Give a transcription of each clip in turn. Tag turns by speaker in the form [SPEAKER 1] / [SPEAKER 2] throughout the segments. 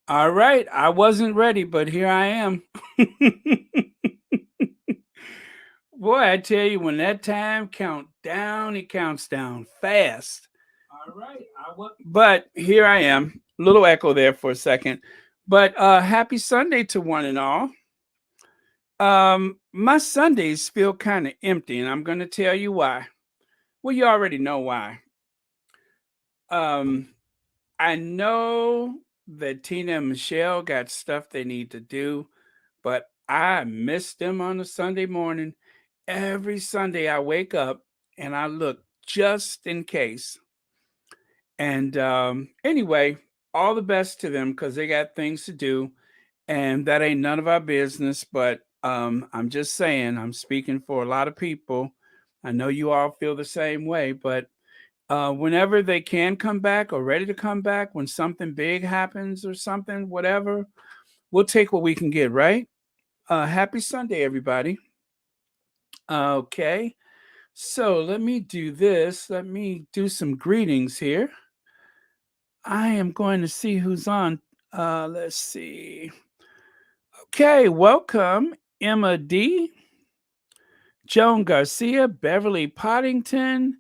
[SPEAKER 1] All right, I wasn't ready, but here I am. Boy, I tell you, when that time count down, it counts down fast. All right, but here I am. Little echo there for a second, but happy Sunday to one and all. My Sundays feel kind of empty, and I'm going to tell you why. Well, you already know why. Um, I know that Tina and Michelle got stuff they need to do, but I miss them on a Sunday morning. Every Sunday I wake up and I look just in case. And anyway, all the best to them because they got things to do, and that ain't none of our business. But I'm just saying, I'm speaking for a lot of people. I know you all feel the same way, but whenever they can come back or ready to come back, when something big happens or something, whatever, we'll take what we can get, right? Happy Sunday, everybody. Okay, so let me do this. Let me do some greetings here. I am going to see who's on. Let's see. Okay, welcome, Emma D, Joan Garcia, Beverly Poddington,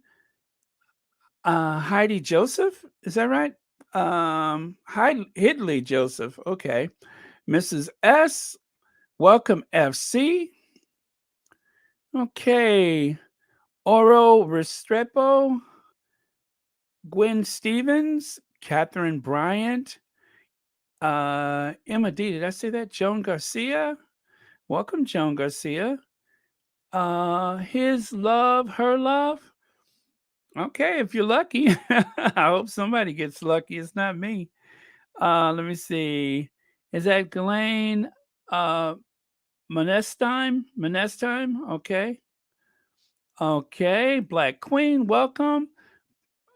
[SPEAKER 1] Heidi Joseph. Is that right? Hidley Joseph. Okay. Mrs. S, welcome, FC. Okay. Oro Restrepo, Gwen Stevens, Catherine Bryant, Emma D. Did I say that? Joan Garcia. Welcome, Joan Garcia. His love, her love. Okay, if you're lucky. I hope somebody gets lucky. It's not me. Let me see. Is that Ghislaine Monestime? Monestime? Okay. Okay. Black Queen, welcome.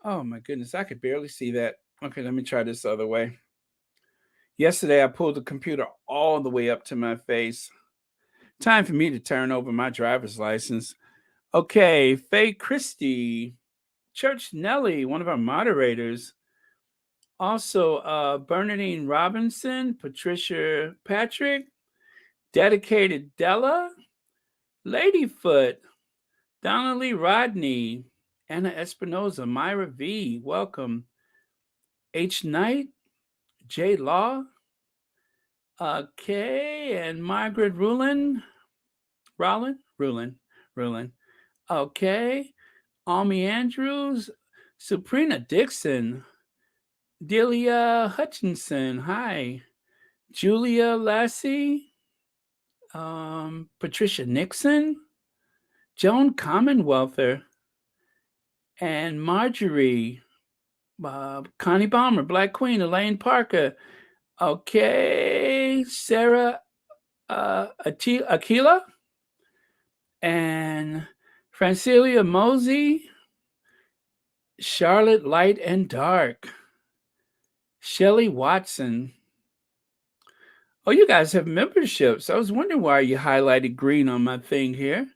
[SPEAKER 1] Oh my goodness, I could barely see that. Okay, let me try this other way. Yesterday, I pulled the computer all the way up to my face. Time for me to turn over my driver's license. Okay, Faye Christie, Church Nellie, one of our moderators. Also, Bernadine Robinson, Patricia Patrick, Dedicated Della, Ladyfoot, Donnelly Rodney, Anna Espinoza, Myra V, welcome. H. Knight, J. Law, okay, and Margaret Rulin. Okay, Almi Andrews, Suprina Dixon, Delia Hutchinson, hi. Julia Lassie, Patricia Nixon, Joan Commonwealther, and Marjorie, Connie Balmer, Black Queen, Elaine Parker, okay, Sarah Aquila, and Francilia Mosey, Charlotte Light and Dark, Shelley Watson. Oh, you guys have memberships. I was wondering why you highlighted green on my thing here.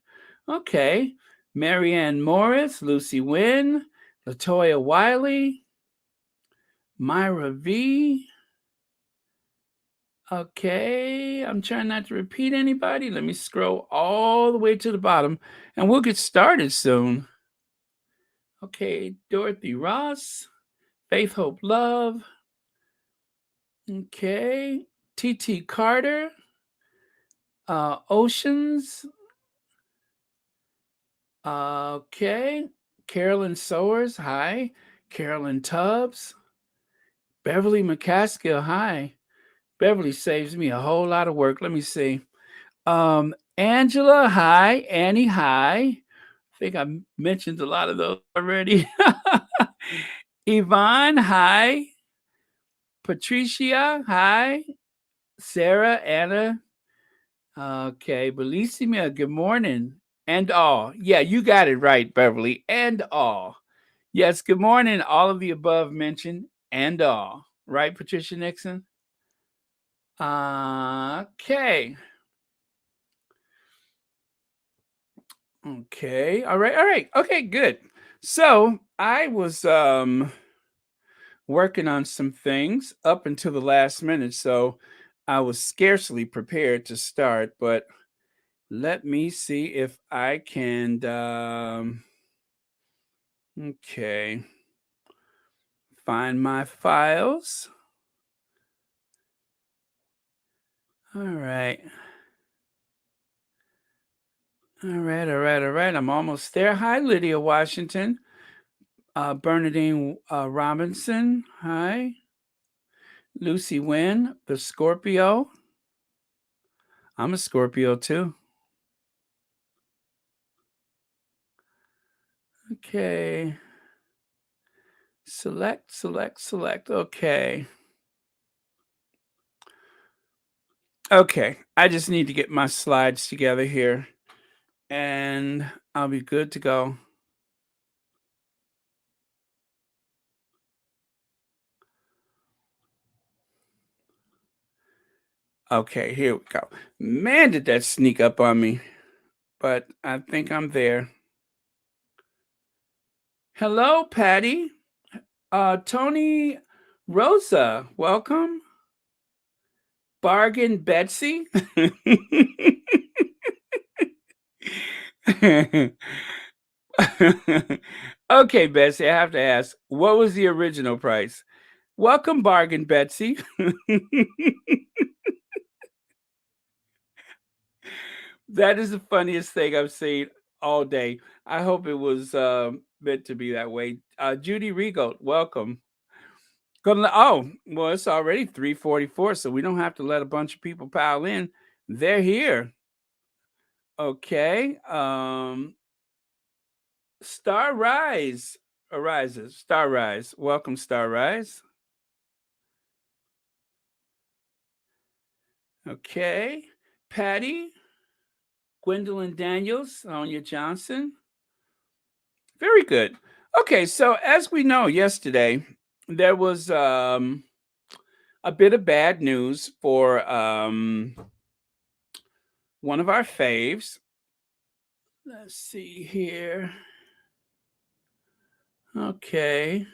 [SPEAKER 1] Okay. Marianne Morris, Lucy Wynn, Latoya Wiley, Myra V. Okay. I'm trying not to repeat anybody. Let me scroll all the way to the bottom and we'll get started soon. Okay. Dorothy Ross, Faith Hope Love. Okay. T.T. Carter, Oceans. Okay. Carolyn Sowers, hi. Carolyn Tubbs. Beverly McCaskill, hi. Beverly saves me a whole lot of work. Let me see. Angela, hi. Annie, hi. I think I mentioned a lot of those already. Yvonne, hi. Patricia, hi. Sarah, Anna. Okay. Bellissima, good morning. And all. Yeah, you got it right, Beverly. And all. Yes, good morning. All of the above mentioned and all. Right, Patricia Nixon? Okay. Okay. All right. All right. Okay, good. So I was working on some things up until the last minute, so I was scarcely prepared to start, but let me see if I can okay. Find my files. All right. All right, all right, all right. I'm almost there. Hi, Lydia Washington. Bernadine Robinson. Hi. Lucy Wynn, the Scorpio. I'm a Scorpio too. Okay. Select, select, select. Okay. Okay. I just need to get my slides together here and I'll be good to go. Okay, here we go. Man, did that sneak up on me, but I think I'm there. Hello, Patty. Tony Rosa, welcome. Bargain Betsy. Okay, Betsy, I have to ask, what was the original price? Welcome, Bargain Betsy. That is the funniest thing I've seen all day. I hope it was meant to be that way. Judy Regal, welcome. Oh, well, it's already 3:44, so we don't have to let a bunch of people pile in. They're here. Okay. Star Rise arises. Star Rise. Welcome, Star Rise. Okay. Patty, Gwendolyn Daniels, Sonia Johnson. Very good. Okay, so as we know, yesterday there was a bit of bad news for one of our faves. Let's see here. Okay.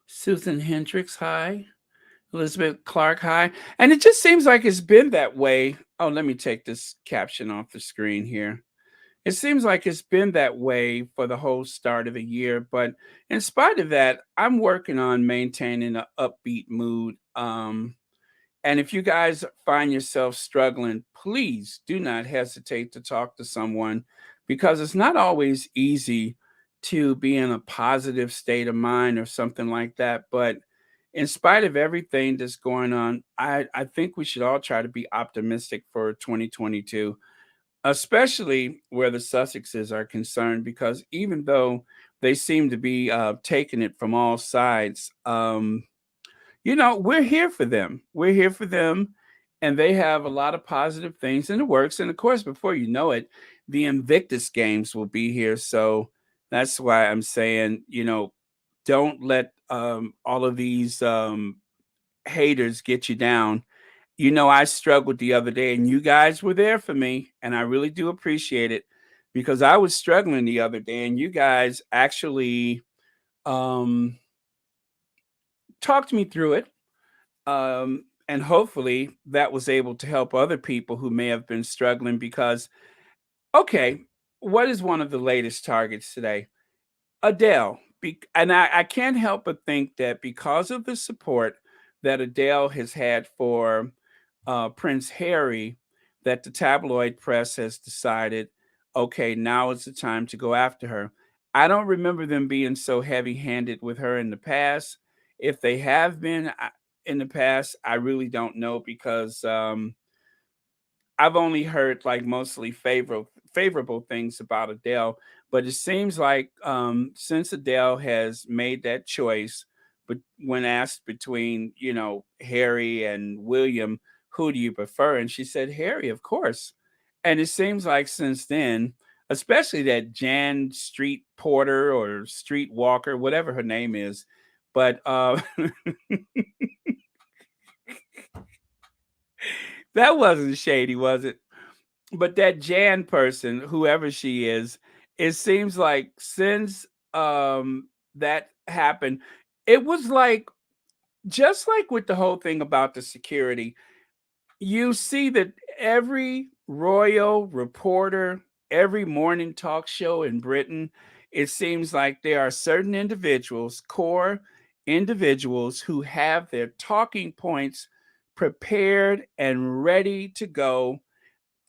[SPEAKER 1] Susan Hendricks, hi. Elizabeth Clark, hi. And it just seems like it's been that way. Oh, let me take this caption off the screen here. It seems like it's been that way for the whole start of the year, but in spite of that, I'm working on maintaining an upbeat mood. And if you guys find yourself struggling, please do not hesitate to talk to someone because it's not always easy to be in a positive state of mind or something like that. But in spite of everything that's going on, I think we should all try to be optimistic for 2022, especially where the Sussexes are concerned, because even though they seem to be taking it from all sides, we're here for them. We're here for them, and they have a lot of positive things in the works. And of course, before you know it, the Invictus Games will be here. So that's why I'm saying, don't let all of these haters get you down. I struggled the other day, and you guys were there for me, and I really do appreciate it because I was struggling the other day, and you guys actually um, talked me through it. And hopefully that was able to help other people who may have been struggling because, okay, what is one of the latest targets today? Adele. And I can't help but think that because of the support that Adele has had for Prince Harry, that the tabloid press has decided, okay, now is the time to go after her. I don't remember them being so heavy handed with her in the past. If they have been in the past, I really don't know because I've only heard like mostly favorable things about Adele, but it seems like since Adele has made that choice, but when asked between Harry and William, who do you prefer? And she said Harry, of course. And it seems like since then, especially that Jan Street Porter or Street Walker, whatever her name is, but that wasn't shady, was it? But that Jan person, whoever she is, it seems like since that happened, it was like just like with the whole thing about the security, you see that every royal reporter, every morning talk show in Britain, it seems like there are certain individuals, core individuals, who have their talking points prepared and ready to go.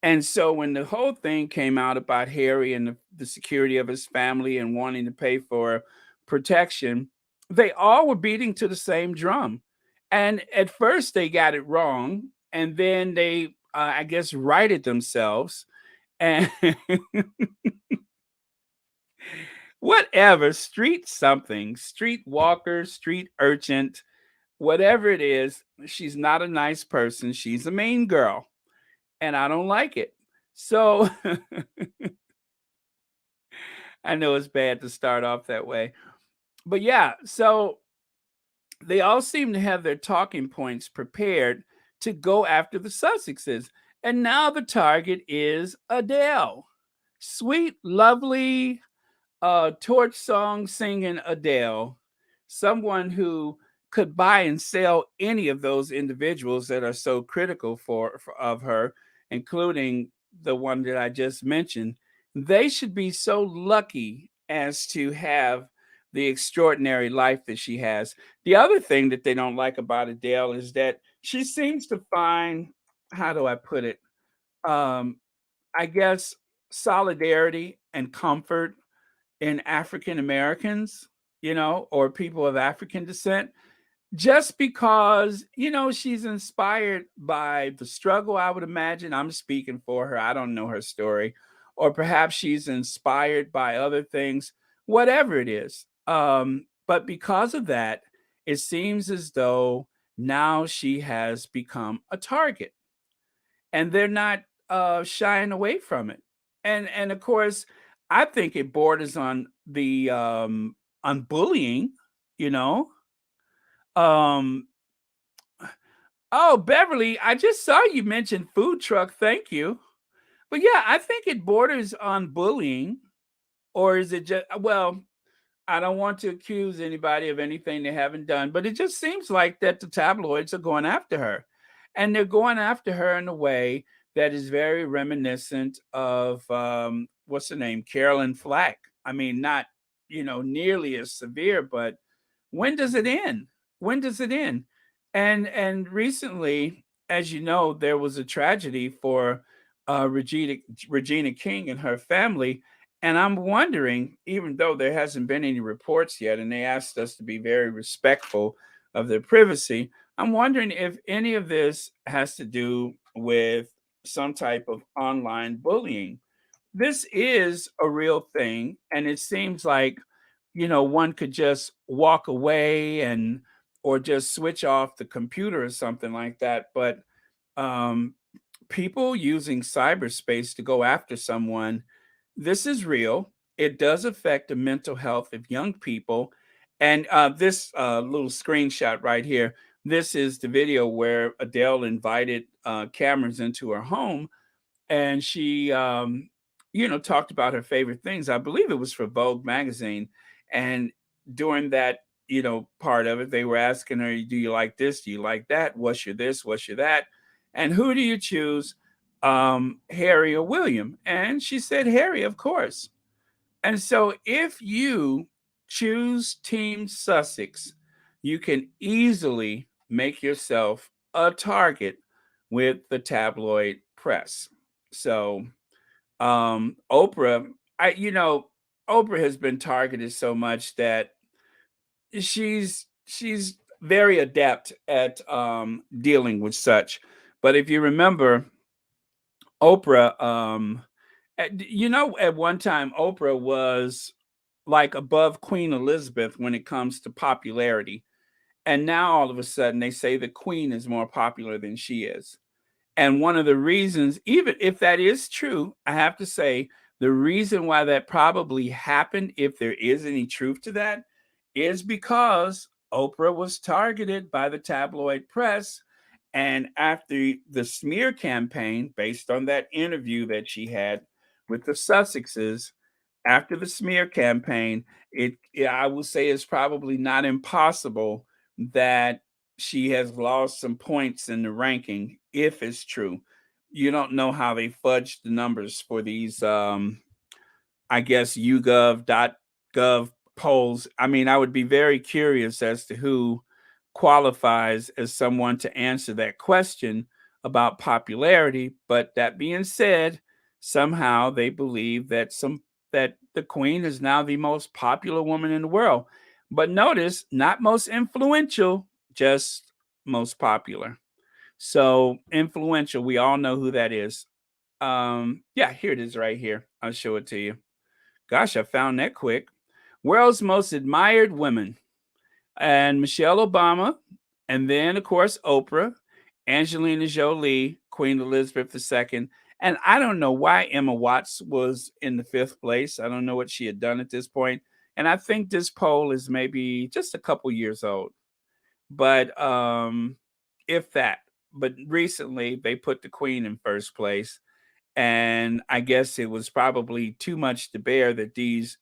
[SPEAKER 1] And so when the whole thing came out about Harry and the security of his family and wanting to pay for protection, they all were beating to the same drum. And at first they got it wrong, and then they, I guess, righted themselves. And whatever, street something, street walker, street urchin, whatever it is, she's not a nice person. She's a mean girl, and I don't like it. So I know it's bad to start off that way. But yeah, so they all seem to have their talking points prepared to go after the Sussexes. And now the target is Adele. Sweet, lovely, torch song singing Adele, someone who could buy and sell any of those individuals that are so critical for of her, including the one that I just mentioned. They should be so lucky as to have the extraordinary life that she has. The other thing that they don't like about Adele is that she seems to find, how do I put it? Um, I guess solidarity and comfort in African Americans, or people of African descent, just because, she's inspired by the struggle, I would imagine. I'm speaking for her. I don't know her story. Or perhaps she's inspired by other things, whatever it is. But because of that, it seems as though now she has become a target, and they're not shying away from it. And of course, I think it borders on bullying, you know. Um oh, Beverly, I just saw you mention food truck. Thank you. But yeah, I think it borders on bullying, or is it just, well, I don't want to accuse anybody of anything they haven't done, but it just seems like that the tabloids are going after her. And they're going after her in a way that is very reminiscent of what's her name? Carolyn Flack. I mean, not, nearly as severe, but when does it end? When does it end? And recently, as you know, there was a tragedy for Regina King and her family, and I'm wondering, even though there hasn't been any reports yet, and they asked us to be very respectful of their privacy, I'm wondering if any of this has to do with some type of online bullying. This is a real thing, and it seems like, one could just walk away and or just switch off the computer or something like that. But um, people using cyberspace to go after someone, this is real. It does affect the mental health of young people. And this little screenshot right here, this is the video where Adele invited cameras into her home, and she, talked about her favorite things. I believe it was for Vogue magazine. And during that, part of it, they were asking her, "Do you like this? Do you like that? What's your this? What's your that? And who do you choose, Harry or William?" And she said, "Harry, of course." And so, if you choose Team Sussex, you can easily make yourself a target with the tabloid press. So, Oprah, Oprah has been targeted so much that she's very adept at dealing with such. But if you remember, Oprah, at one time Oprah was like above Queen Elizabeth when it comes to popularity. And now all of a sudden they say the Queen is more popular than she is. And one of the reasons, even if that is true, I have to say the reason why that probably happened, if there is any truth to that, is because Oprah was targeted by the tabloid press. And after the smear campaign, based on that interview that she had with the Sussexes, after the smear campaign, I will say it's probably not impossible that she has lost some points in the ranking if it's true. You don't know how they fudged the numbers for these I guess YouGov.gov polls. I mean, I would be very curious as to who qualifies as someone to answer that question about popularity. But that being said, somehow they believe that the queen is now the most popular woman in the world. But notice, not most influential, just most popular. So influential, we all know who that is. Yeah, here it is right here. I'll show it to you. Gosh, I found that quick. World's most admired women. And Michelle Obama, and then, of course, Oprah, Angelina Jolie, Queen Elizabeth II. And I don't know why Emma Watts was in the fifth place. I don't know what she had done at this point. And I think this poll is maybe just a couple years old. But if that. But recently they put the Queen in first place. And I guess it was probably too much to bear that these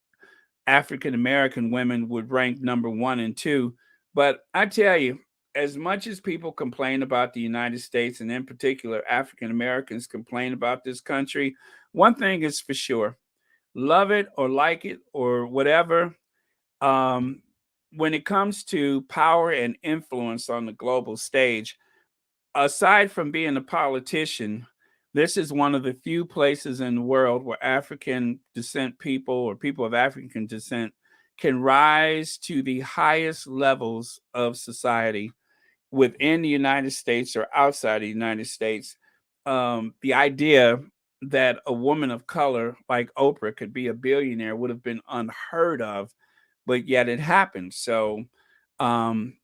[SPEAKER 1] African American women would rank number one and two. But I tell you, as much as people complain about the United States, and in particular, African Americans complain about this country, one thing is for sure: love it or like it or whatever. Um, when it comes to power and influence on the global stage, aside from being a politician, this is one of the few places in the world where African descent people or people of African descent can rise to the highest levels of society within the United States or outside the United States. The idea that a woman of color like Oprah could be a billionaire would have been unheard of, but yet it happened. So, um,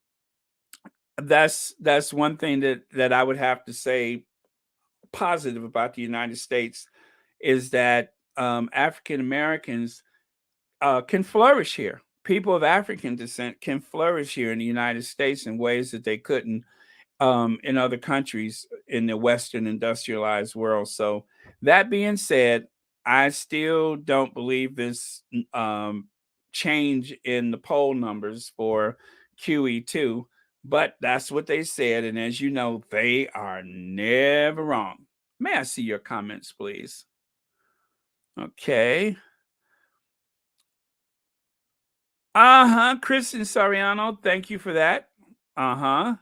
[SPEAKER 1] that's one thing that I would have to say positive about the United States is that African Americans can flourish here. People of African descent can flourish here in the United States in ways that they couldn't in other countries in the Western industrialized world. So, that being said, I still don't believe this change in the poll numbers for QE2, but that's what they said. And as you know, they are never wrong. May I see your comments, please? Okay. Uh huh. Kristen Soriano, thank you for that. Uh huh.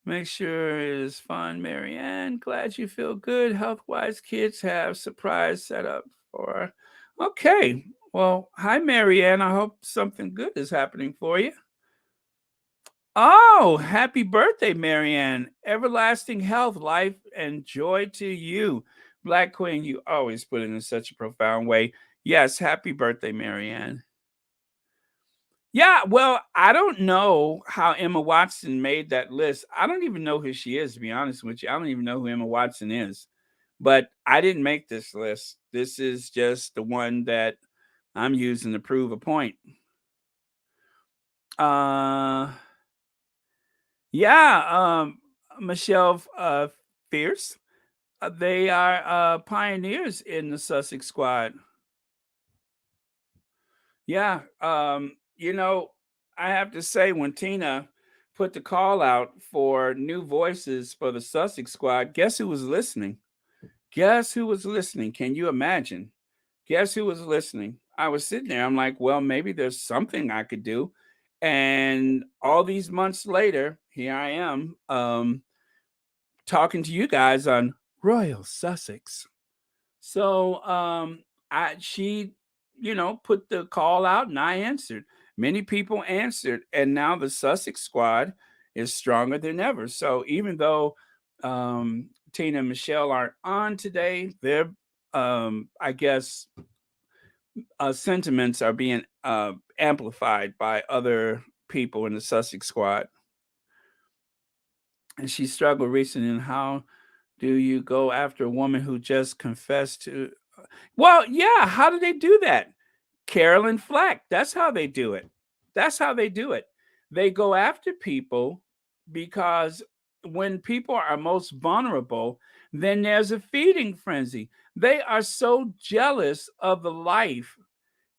[SPEAKER 1] Make sure it is fun, Marianne. Glad you feel good. Health wise, kids have surprise set up for. Okay. Well, hi, Marianne. I hope something good is happening for you. Oh, happy birthday, Marianne. Everlasting health, life, and joy to you. Black Queen, you always put it in such a profound way. Yes, happy birthday, Marianne. Yeah, well, I don't know how Emma Watson made that list. I don't even know who she is, to be honest with you. I don't even know who Emma Watson is. But I didn't make this list. This is just the one that I'm using to prove a point. Uh yeah, Michelle Fierce. They are pioneers in the Sussex squad. Yeah, I have to say when Tina put the call out for new voices for the Sussex squad, guess who was listening? Guess who was listening? Can you imagine? Guess who was listening? I was sitting there. I'm like, well, maybe there's something I could do. And all these months later, here I am talking to you guys on Royal Sussex. So I she put the call out and I answered. Many people answered, and now the Sussex squad is stronger than ever. So even though Tina and Michelle aren't on today. Their, I guess, sentiments are being amplified by other people in the Sussex squad. And she struggled recently in how do you go after a woman who just confessed to. Well, yeah, how do they do that? Carolyn Flack. That's how they do it. That's how they do it. They go after people because when people are most vulnerable, then there's a feeding frenzy. They are so jealous of the life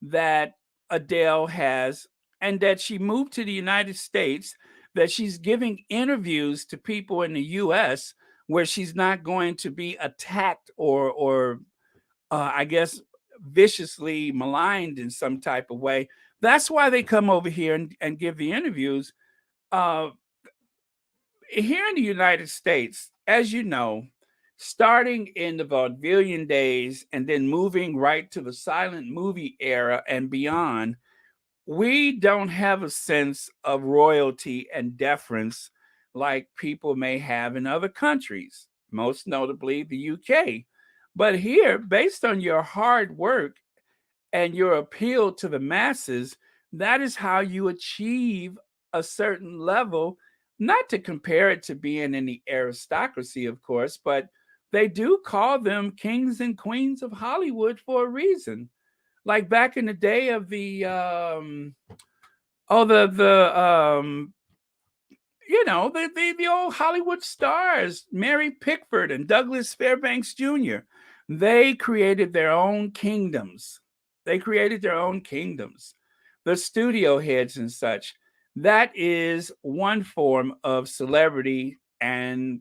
[SPEAKER 1] that Adele has and that she moved to the United States, that she's giving interviews to people in the US where she's not going to be attacked or I guess viciously maligned in some type of way. That's why they come over here and give the interviews. Uh, Here in the United States, as you know, starting in the vaudevillian days and then moving right to the silent movie era and beyond, we don't have a sense of royalty and deference like people may have in other countries, most notably the UK. But here, based on your hard work and your appeal to the masses, that is how you achieve a certain level. Not to compare it to being in the aristocracy, of course, but they do call them kings and queens of Hollywood for a reason. Like back in the day of the the old Hollywood stars, Mary Pickford and Douglas Fairbanks Jr. They created their own kingdoms. They created their own kingdoms. The studio heads and such. That is one form of celebrity and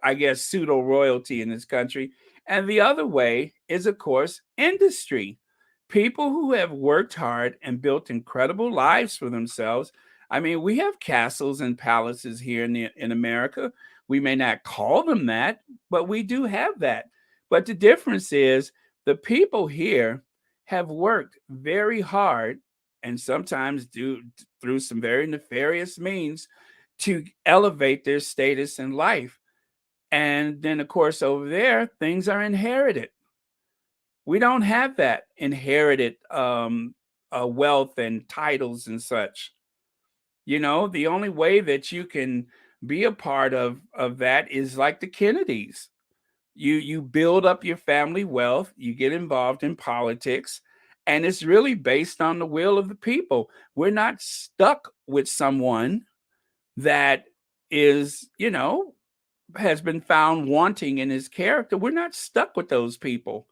[SPEAKER 1] I guess pseudo royalty in this country. And the other way is, of course, industry. People who have worked hard and built incredible lives for themselves. I mean, we have castles and palaces here in America. We may not call them that, but we do have that. But the difference is the people here have worked very hard and sometimes do through some very nefarious means to elevate their status in life. And then, of course, over there, things are inherited. We don't have that inherited wealth and titles and such. You know, the only way that you can be a part of that is like the Kennedys. You build up your family wealth, you get involved in politics, and it's really based on the will of the people. We're not stuck with someone that is, has been found wanting in his character. We're not stuck with those people.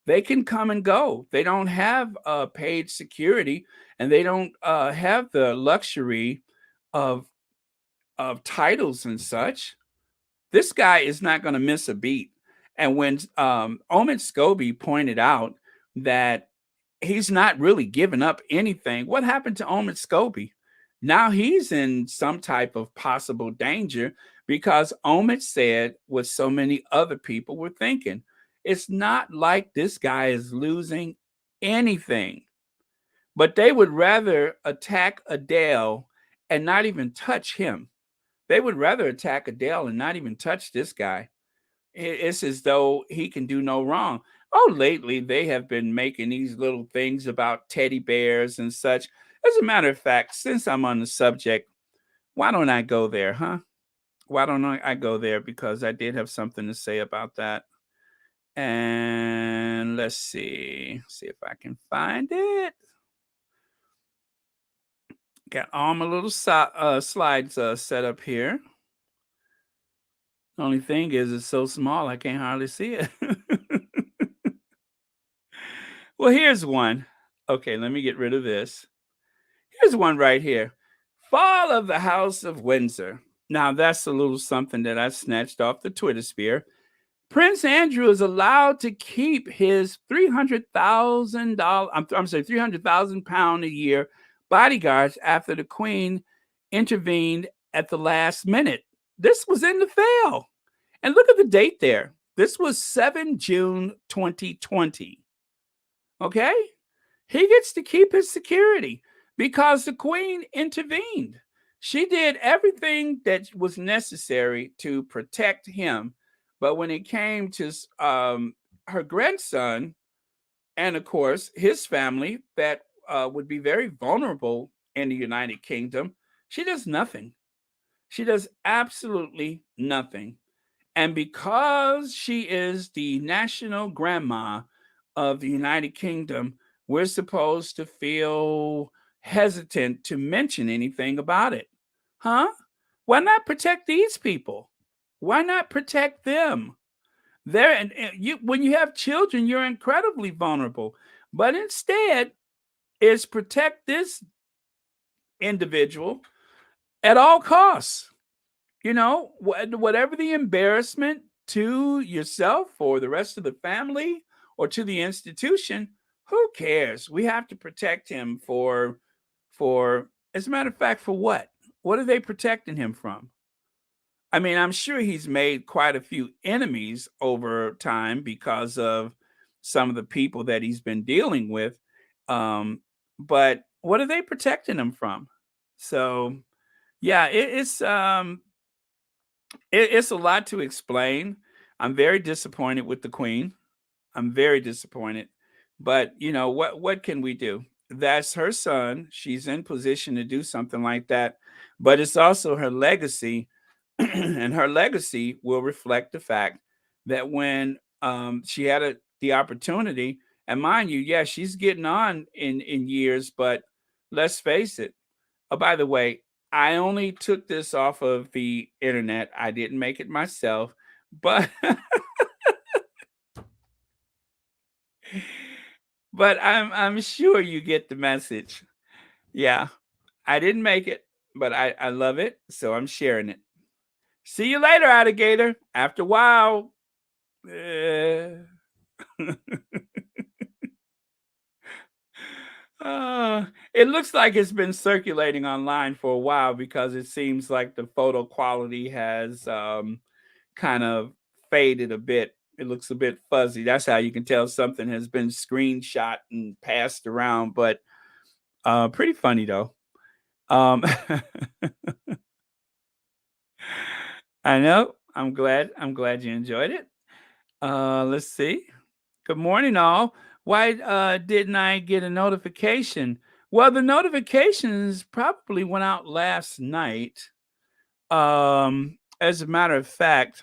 [SPEAKER 1] They can come and go. They don't have paid security, and they don't have the luxury of titles and such. This guy is not going to miss a beat. And when Omid Scobie pointed out that he's not really giving up anything, what happened to Omid Scobie? Now he's in some type of possible danger because Omid said what so many other people were thinking. It's not like this guy is losing anything, but they would rather attack Adele and not even touch him. They would rather attack Adele and not even touch this guy. It's as though he can do no wrong. Oh, lately they have been making these little things about teddy bears and such. As a matter of fact, since I'm on the subject, why don't I go there, huh? Why don't I go there? Because I did have something to say about that. And let's see if I can find it. Got all my little slides set up here. The only thing is it's so small I can't hardly see it. Well, here's one. Okay, let me get rid of this. Here's one right here. Fall of the House of Windsor. Now, that's a little something that I snatched off the Twitter sphere. Prince Andrew is allowed to keep his $300,000, I'm sorry, 300,000 pound a year bodyguards after the Queen intervened at the last minute. This was in the fail. And look at the date there. This was 7 June 2020. Okay? He gets to keep his security because the Queen intervened. She did everything that was necessary to protect him, But when it came to her grandson, and of course his family that would be very vulnerable in the United Kingdom, she does nothing. She does absolutely nothing. And because she is the national grandma of the United Kingdom, we're supposed to feel hesitant to mention anything about it. Huh? Why not protect these people? Why not protect them? They're and you when you have children, you're incredibly vulnerable. But instead, is protect this individual at all costs. Whatever the embarrassment to yourself or the rest of the family or to the institution, who cares? We have to protect him for as a matter of fact, for what? What are they protecting him from? I mean, I'm sure he's made quite a few enemies over time because of some of the people that he's been dealing with. Um, but what are they protecting him from? So yeah, it's a lot to explain. I'm very disappointed with the Queen. I'm very disappointed. But what can we do? That's her son. She's in position to do something like that. But it's also her legacy, and her legacy will reflect the fact that when she had the opportunity, and mind you, yeah, she's getting on in years, but let's face it. Oh, by the way, I only took this off of the internet. I didn't make it myself, but but I'm sure you get the message. Yeah, I didn't make it, but I love it, so I'm sharing it. See you later, alligator. After a while. eh. It looks like it's been circulating online for a while because it seems like the photo quality has kind of faded a bit. It looks a bit fuzzy. That's how you can tell something has been screenshot and passed around, but pretty funny though. Um, I know. I'm glad you enjoyed it. Let's see. Good morning, all. Why didn't I get a notification? Well, the notifications probably went out last night. As a matter of fact,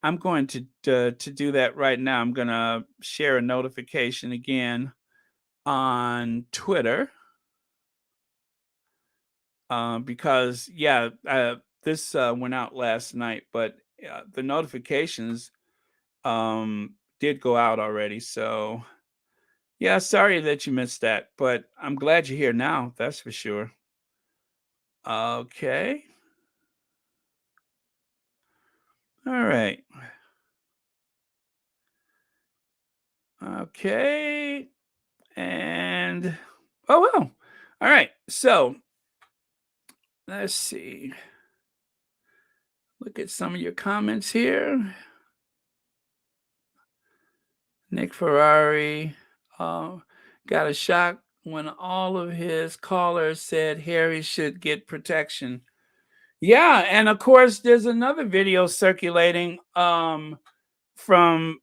[SPEAKER 1] I'm going to do that right now. I'm gonna share a notification again on Twitter because yeah, this went out last night, but the notifications did go out already. So yeah, sorry that you missed that, but I'm glad you're here now. That's for sure. Okay, all right, okay, and oh well, all right. So let's see. Look at some of your comments here. Nick Ferrari uh, got a shock when all of his callers said Harry should get protection. Yeah, and of course, there's another video circulating from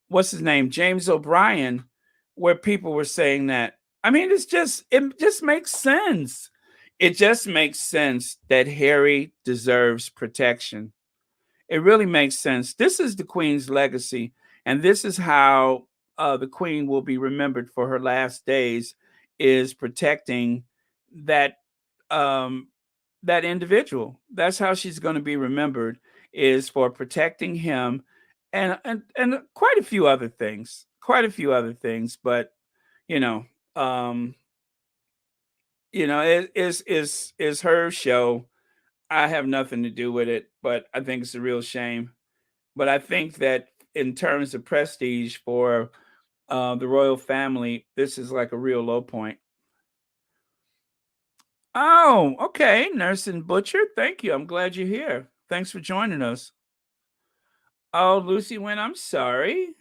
[SPEAKER 1] what's his name, James O'Brien, where people were saying that. I mean, it just makes sense. It just makes sense that Harry deserves protection. It really makes sense. This is the Queen's legacy, and this is how the Queen will be remembered for her last days: is protecting that um, that individual. That's how she's going to be remembered: is for protecting him, and quite a few other things. Quite a few other things, but you know, um, it is her show. I have nothing to do with it, but I think it's a real shame. But I think that in terms of prestige for the royal family, this is like a real low point. Oh, okay, Nurse and Butcher. Thank you. I'm glad you're here. Thanks for joining us. Oh, Lucy went, I'm sorry.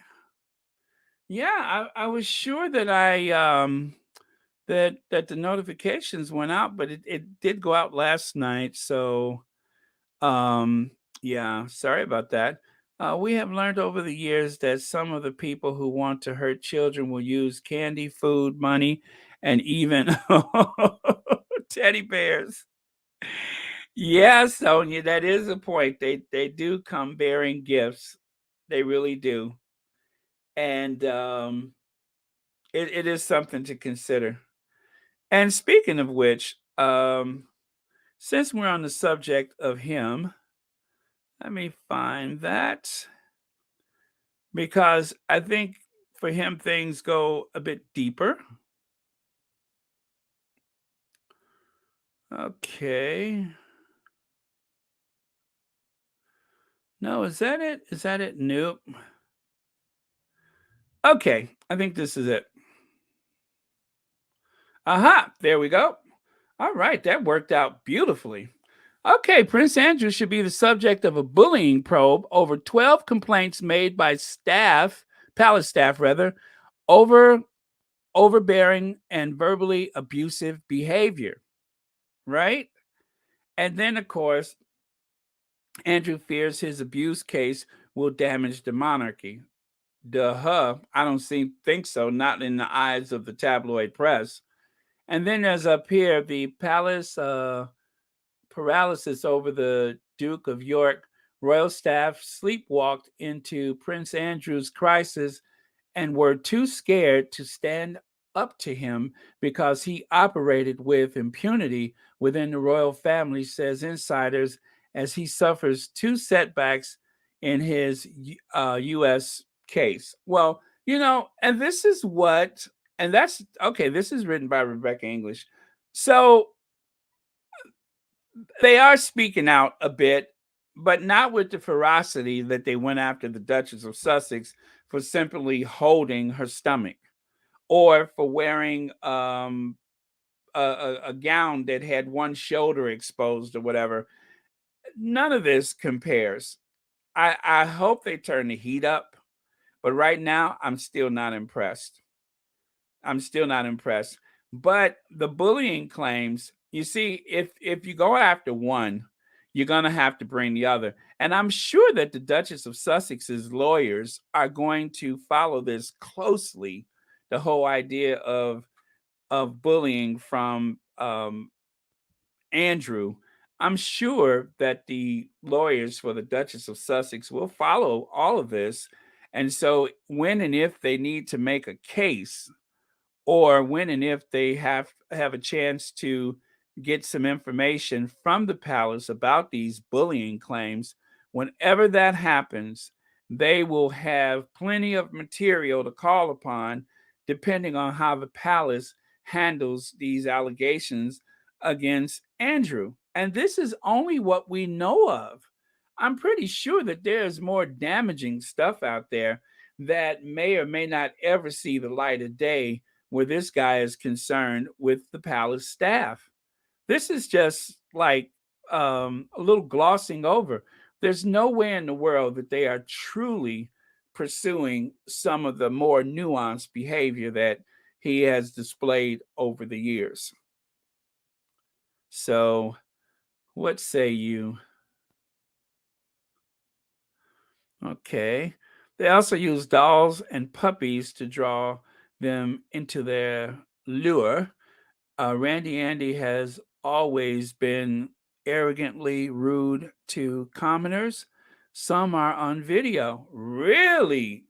[SPEAKER 1] Yeah, I was sure that that the notifications went out, but it did go out last night. So yeah, sorry about that. We have learned over the years that some of the people who want to hurt children will use candy, food, money, and even teddy bears. Yes, Sonia, that is a point. They do come bearing gifts. They really do. And it is something to consider. And speaking of which, since we're on the subject of him, let me find that because I think for him things go a bit deeper. Okay. No, is that it? Is that it? Nope. Okay, I think this is it. Aha, there we go. All right, that worked out beautifully. Okay, Prince Andrew should be the subject of a bullying probe over 12 complaints made by staff, palace staff rather, over overbearing and verbally abusive behavior, right? And then, of course, Andrew fears his abuse case will damage the monarchy. Duh, I don't think so, not in the eyes of the tabloid press. And then there's up here the palace paralysis over the Duke of York. Royal staff sleepwalked into Prince Andrew's crisis and were too scared to stand up to him because he operated with impunity within the royal family, says insiders, as he suffers two setbacks in his U.S. case. Well, and this is what, and that's okay. This is written by Rebecca English. So they are speaking out a bit, but not with the ferocity that they went after the Duchess of Sussex for simply holding her stomach or for wearing a gown that had one shoulder exposed or whatever. None of this compares. I hope they turn the heat up, but right now I'm still not impressed. I'm still not impressed. But the bullying claims, you see, if you go after one, you're gonna have to bring the other. And I'm sure that the Duchess of Sussex's lawyers are going to follow this closely, the whole idea of bullying from Andrew. I'm sure that the lawyers for the Duchess of Sussex will follow all of this. And so when and if they need to make a case, or when and if they have a chance to get some information from the palace about these bullying claims, whenever that happens, they will have plenty of material to call upon depending on how the palace handles these allegations against Andrew. And this is only what we know of. I'm pretty sure that there's more damaging stuff out there that may or may not ever see the light of day where this guy is concerned with the palace staff. This is just like a little glossing over. There's no way in the world that they are truly pursuing some of the more nuanced behavior that he has displayed over the years. So, what say you? Okay. They also use dolls and puppies to draw them into their lure. Randy Andy has always been arrogantly rude to commoners. Some are on video. Really?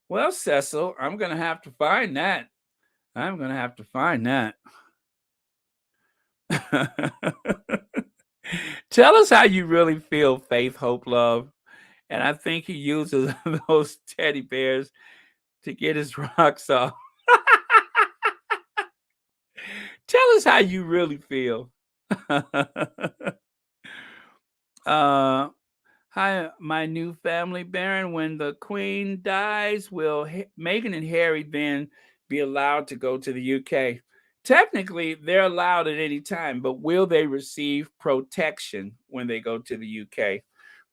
[SPEAKER 1] Well, Cecil, I'm going to have to find that. I'm going to have to find that. Tell us how you really feel, Faith, Hope, Love. And I think he uses those teddy bears to get his rocks off. Tell us how you really feel. Hi, my new family, Baron. When the Queen dies, will Meghan and Harry then be allowed to go to the UK? Technically, they're allowed at any time, but will they receive protection when they go to the UK?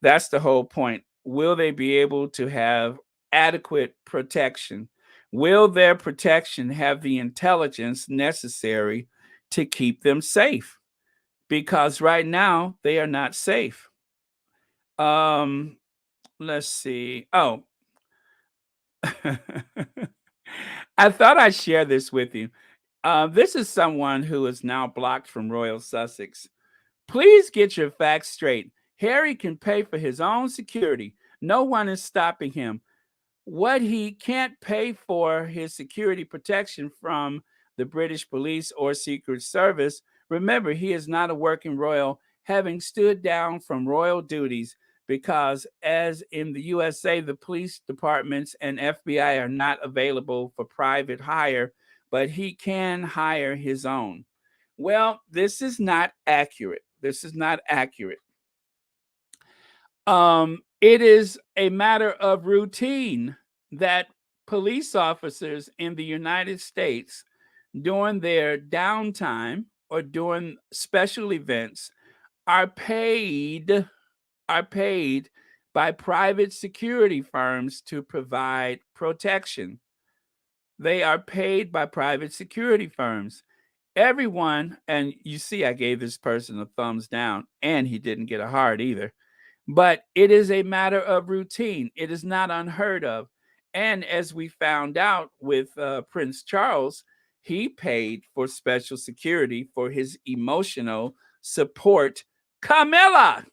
[SPEAKER 1] That's the whole point. Will they be able to have adequate protection? Will their protection have the intelligence necessary to keep them safe? Because right now they are not safe. Um, let's see. Oh, I thought I'd share this with you. This is someone who is now blocked from Royal Sussex. Please get your facts straight. Harry can pay for his own security. No one is stopping him. What he can't pay for his security protection from the British police or Secret Service. Remember, he is not a working royal, having stood down from royal duties because, as in the USA, the police departments and FBI are not available for private hire, but he can hire his own. Well, this is not accurate. This is not accurate. It is a matter of routine that police officers in the United States, during their downtime or during special events, are paid are paid by private security firms to provide protection. They are paid by private security firms. Everyone, and you see, I gave this person a thumbs down, and he didn't get a heart either. But it is a matter of routine. It is not unheard of. And as we found out with Prince Charles, he paid for special security for his emotional support, Camilla.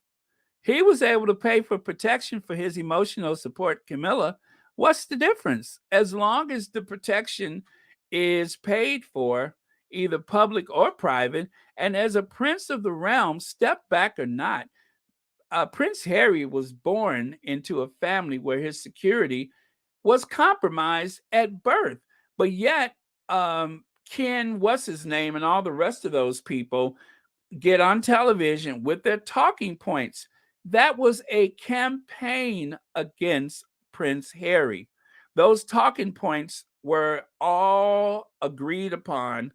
[SPEAKER 1] He was able to pay for protection for his emotional support, Camilla. What's the difference? As long as the protection is paid for, either public or private, and as a prince of the realm, step back or not, Prince Harry was born into a family where his security was compromised at birth. But yet, Ken, what's his name, and all the rest of those people get on television with their talking points. That was a campaign against Prince Harry. Those talking points were all agreed upon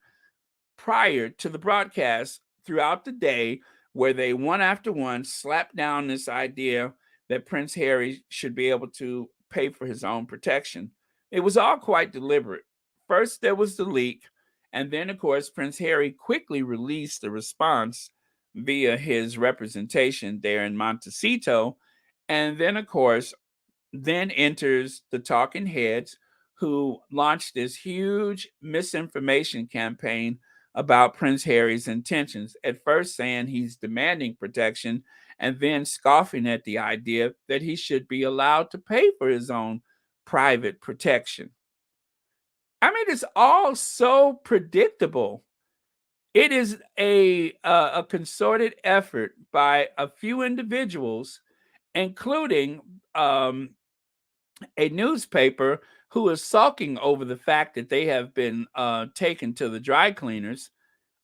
[SPEAKER 1] prior to the broadcast throughout the day, where they one after one slapped down this idea that Prince Harry should be able to pay for his own protection. It was all quite deliberate. First, there was the leak, and then, of course, Prince Harry quickly released the response via his representation there in Montecito. And then, of course, then enters the talking heads who launched this huge misinformation campaign about Prince Harry's intentions, at first saying he's demanding protection and then scoffing at the idea that he should be allowed to pay for his own private protection. I mean, it's all so predictable. It is a concerted effort by a few individuals, including a newspaper who is sulking over the fact that they have been taken to the dry cleaners,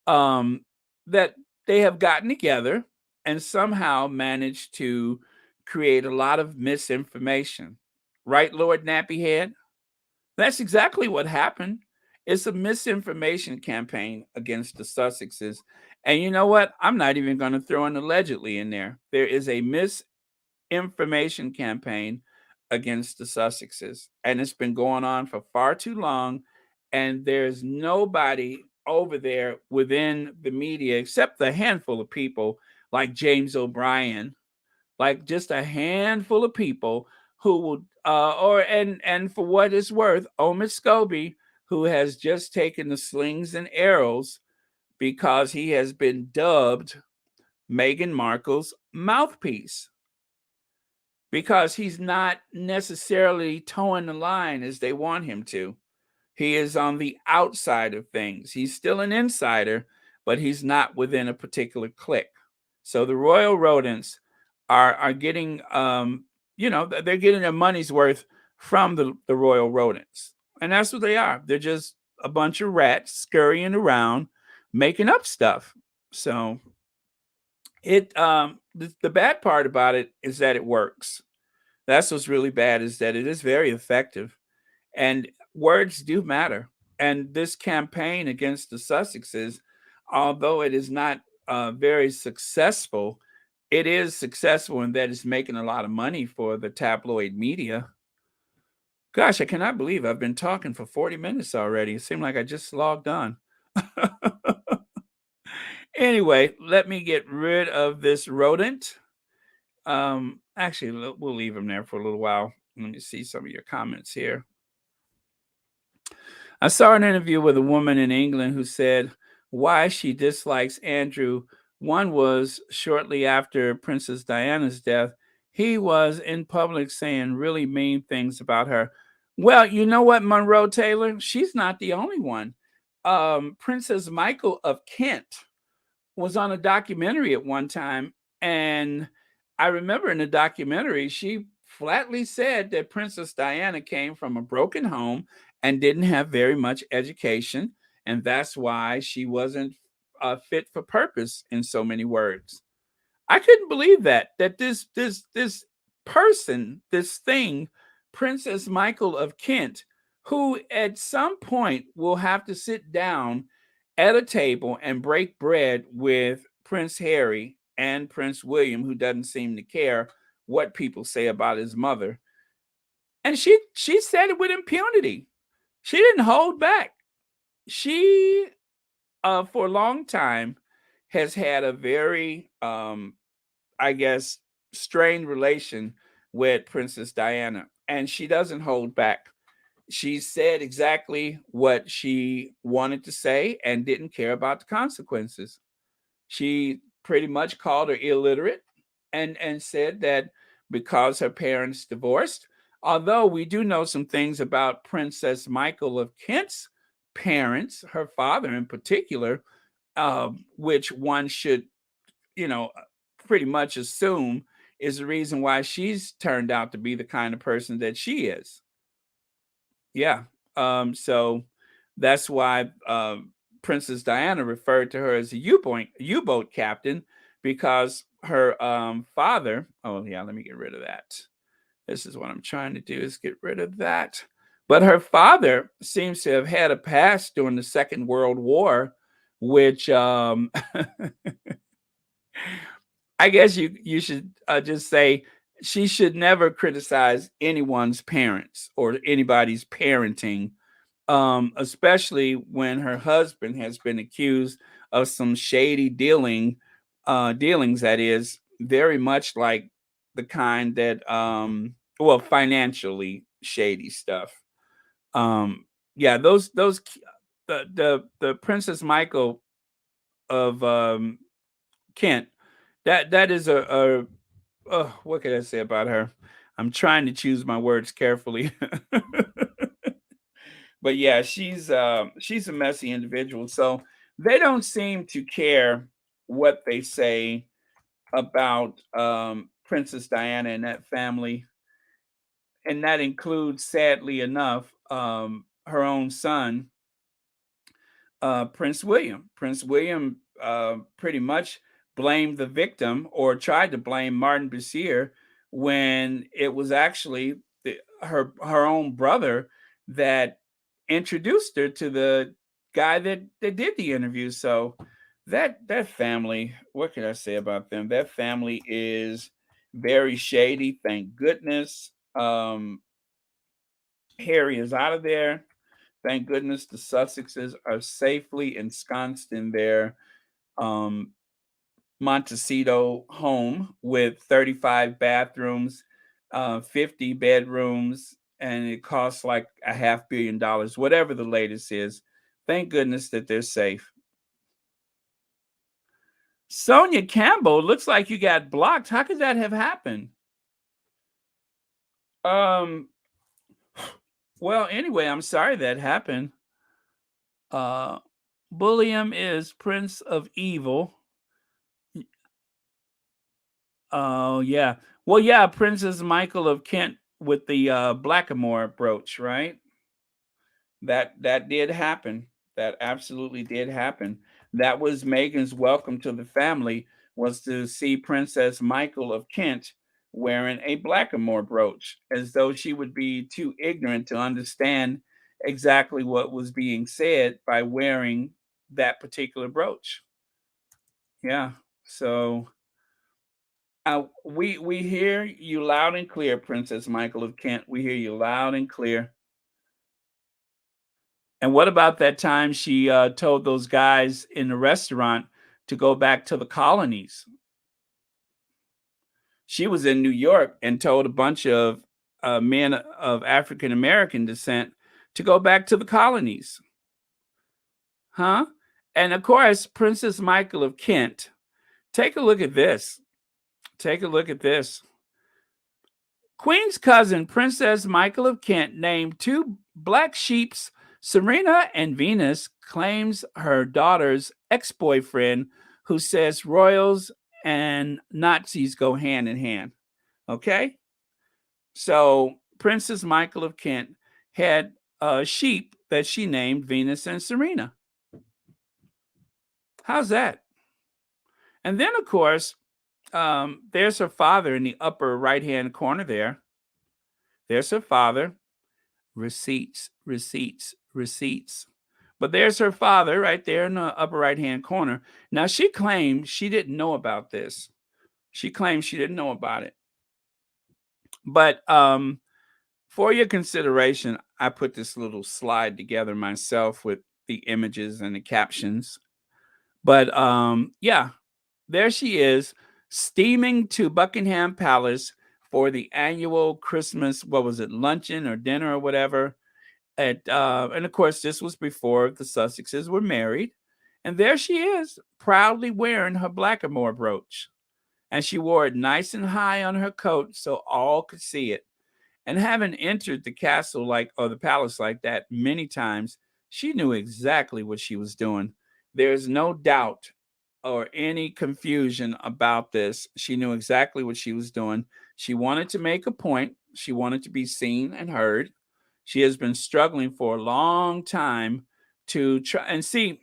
[SPEAKER 1] that they have gotten together and somehow managed to create a lot of misinformation. Right, Lord Nappyhead? That's exactly what happened. It's a misinformation campaign against the Sussexes. And you know what? I'm not even going to throw an allegedly in there. There is a misinformation campaign against the Sussexes, and it's been going on for far too long. And there's nobody over there within the media except the handful of people like James O'Brien, like just a handful of people who will, and for what it's worth, Omid Scobie, who has just taken the slings and arrows because he has been dubbed Meghan Markle's mouthpiece, because he's not necessarily towing the line as they want him to. He is on the outside of things. He's still an insider, but he's not within a particular clique. So the royal rodents are getting, they're getting their money's worth from the royal rodents. And that's what they are. They're just a bunch of rats scurrying around, making up stuff. So the bad part about it is that it works. That's what's really bad, is that it is very effective, and words do matter. And this campaign against the Sussexes, although it is not very successful, it is successful in that it's making a lot of money for the tabloid media. Gosh, I cannot believe I've been talking for 40 minutes already. It seemed like I just logged on. Anyway, let me get rid of this rodent. Actually, we'll leave him there for a little while. Let me see some of your comments here. I saw an interview with a woman in England who said why she dislikes Andrew. One was shortly after Princess Diana's death. He was in public saying really mean things about her. Well, you know what, Monroe Taylor? She's not the only one. Princess Michael of Kent was on a documentary at one time, and I remember in the documentary she flatly said that Princess Diana came from a broken home and didn't have very much education, and that's why she wasn't fit for purpose, in so many words. I couldn't believe that this person, this thing, Princess Michael of Kent, who at some point will have to sit down at a table and break bread with Prince Harry and Prince William, who doesn't seem to care what people say about his mother. And she said it with impunity. She didn't hold back. She for a long time has had a very I guess, strained relation with Princess Diana, and she doesn't hold back. She said exactly what she wanted to say and didn't care about the consequences. She pretty much called her illiterate and said that because her parents divorced, although we do know some things about Princess Michael of Kent's parents, her father in particular, which one should you know, pretty much assume is the reason why she's turned out to be the kind of person that she is. Yeah. So that's why Princess Diana referred to her as a U-boat captain because her father. Oh yeah, let me get rid of that. This is what I'm trying to do is get rid of that. But her father seems to have had a past during the Second World War, which I guess you should just say she should never criticize anyone's parents or anybody's parenting, especially when her husband has been accused of some shady dealings that is very much like the kind that well financially shady stuff. Yeah, the Princess Michael of Kent that is a what can I say about her? I'm trying to choose my words carefully. But yeah, she's a messy individual. So they don't seem to care what they say about Princess Diana and that family. And that includes, sadly enough, her own son, Prince William. Prince William pretty much blamed the victim or tried to blame Martin Bashir when it was actually her own brother that introduced her to the guy that did the interview. So that family, what can I say about them? That family is very shady. Thank goodness Harry is out of there. Thank goodness the Sussexes are safely ensconced in their um, Montecito home with 35 bathrooms, 50 bedrooms, and it costs like $500 million, whatever the latest is. Thank goodness that they're safe. Sonia Campbell, looks like you got blocked. How could that have happened? Um, well, anyway, I'm sorry that happened. William is Prince of Evil. Oh yeah. Well, yeah, Princess Michael of Kent with the blackamoor brooch, right? That did happen. That absolutely did happen. That was Meghan's welcome to the family was to see Princess Michael of Kent wearing a blackamoor brooch, as though she would be too ignorant to understand exactly what was being said by wearing that particular brooch. Yeah. So we hear you loud and clear, Princess Michael of Kent. We hear you loud and clear. And what about that time she told those guys in the restaurant to go back to the colonies? She was in New York and told a bunch of men of African American descent to go back to the colonies. Huh? And of course, Princess Michael of Kent. Take a look at this. Take a look at this. Queen's cousin, Princess Michael of Kent, named two black sheeps, Serena and Venus, claims her daughter's ex-boyfriend, who says royals and Nazis go hand in hand. Okay? So Princess Michael of Kent had sheep that she named Venus and Serena. How's that? And then, of course, there's her father in the upper right-hand corner there. There's her father. Receipts, receipts, receipts. But there's her father right there in the upper right-hand corner. Now, she claims she didn't know about this. She claims she didn't know about it. But for your consideration, I put this little slide together myself with the images and the captions. But yeah, there she is, steaming to Buckingham Palace for the annual Christmas, what was it, luncheon or dinner or whatever. And of course, this was before the Sussexes were married. And there she is, proudly wearing her blackamoor brooch. And she wore it nice and high on her coat so all could see it. And having entered the castle or the palace like that many times, she knew exactly what she was doing. There's no doubt or any confusion about this. She knew exactly what she was doing. She wanted to make a point. She wanted to be seen and heard. She has been struggling for a long time to try and see.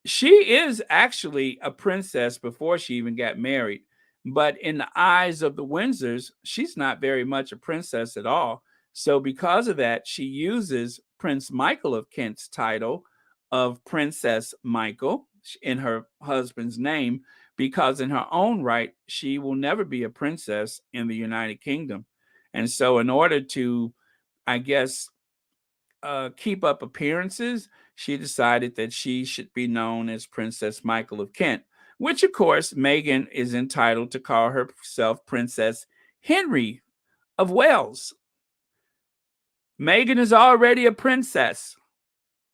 [SPEAKER 1] She is actually a princess before she even got married. But in the eyes of the Windsors, she's not very much a princess at all. So, because of that, she uses Prince Michael of Kent's title of Princess Michael in her husband's name, because in her own right, she will never be a princess in the United Kingdom. And so, in order to, I guess, keep up appearances, she decided that she should be known as Princess Michael of Kent, which, of course, Meghan is entitled to call herself Princess Henry of Wales. Meghan is already a princess.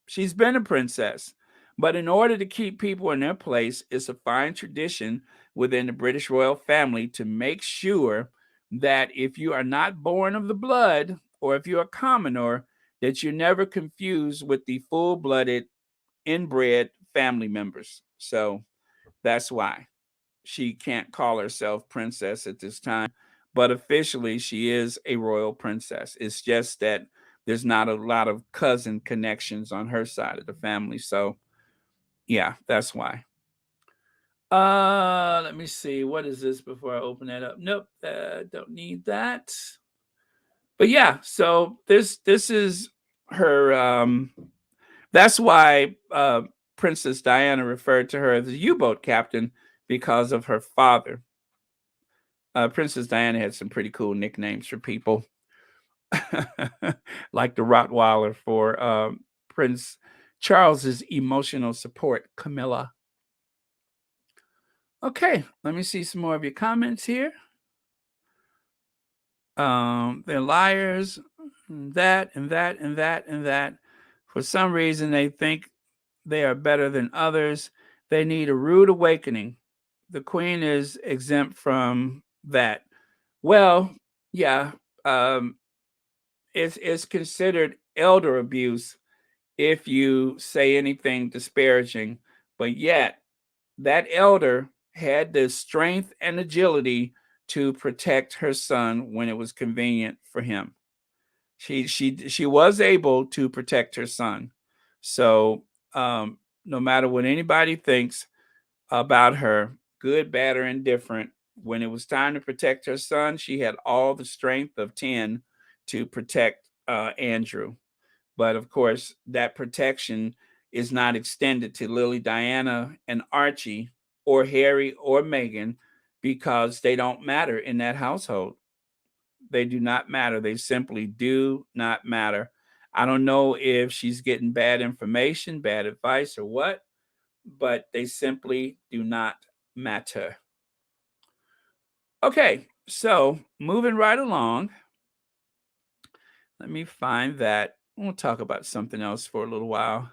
[SPEAKER 1] She's been a princess. But in order to keep people in their place, it's a fine tradition within the British royal family to make sure that if you are not born of the blood, or if you're a commoner, that you're never confused with the full-blooded, inbred family members. So that's why she can't call herself princess at this time. But officially, she is a royal princess. It's just that there's not a lot of cousin connections on her side of the family. So yeah, that's why. Let me see. What is this before I open that up? Nope, don't need that. But yeah, so this is her. That's why Princess Diana referred to her as a U-boat captain, because of her father. Princess Diana had some pretty cool nicknames for people, like the Rottweiler for Prince Charles's emotional support, Camilla. Okay, let me see some more of your comments here. They're liars, and that, and that, and that, and that. For some reason, they think they are better than others. They need a rude awakening. The queen is exempt from that. Well, yeah, it's considered elder abuse if you say anything disparaging, but yet that elder had the strength and agility to protect her son when it was convenient for him. She was able to protect her son. So no matter what anybody thinks about her, good, bad, or indifferent, when it was time to protect her son, she had all the strength of 10 to protect Andrew. But of course, that protection is not extended to Lily Diana and Archie or Harry or Meghan, because they don't matter in that household. They do not matter. They simply do not matter. I don't know if she's getting bad information, bad advice, or what, but they simply do not matter. Okay, So moving right along, let me find that. We'll talk about something else for a little while.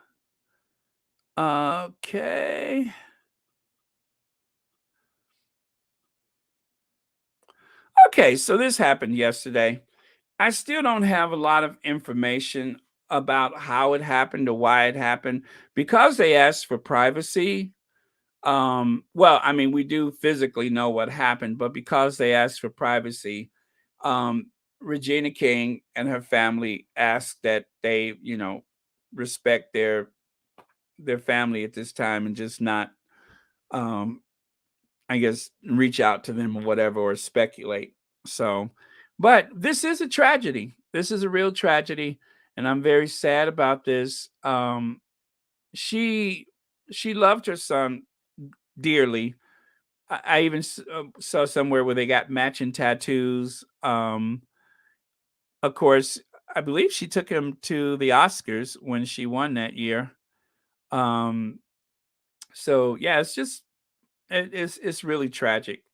[SPEAKER 1] Okay. Okay, so this happened yesterday. I still don't have a lot of information about how it happened or why it happened because they asked for privacy. Well, I mean, we do physically know what happened, but because they asked for privacy, um, Regina King and her family asked that they, respect their family at this time and just not, um, I guess, reach out to them or whatever or speculate. So, but this is a tragedy. This is a real tragedy, and I'm very sad about this. She she loved her son dearly. I even saw somewhere where they got matching tattoos. Of course, I believe she took him to the Oscars when she won that year. Um, so yeah, it's just it's really tragic.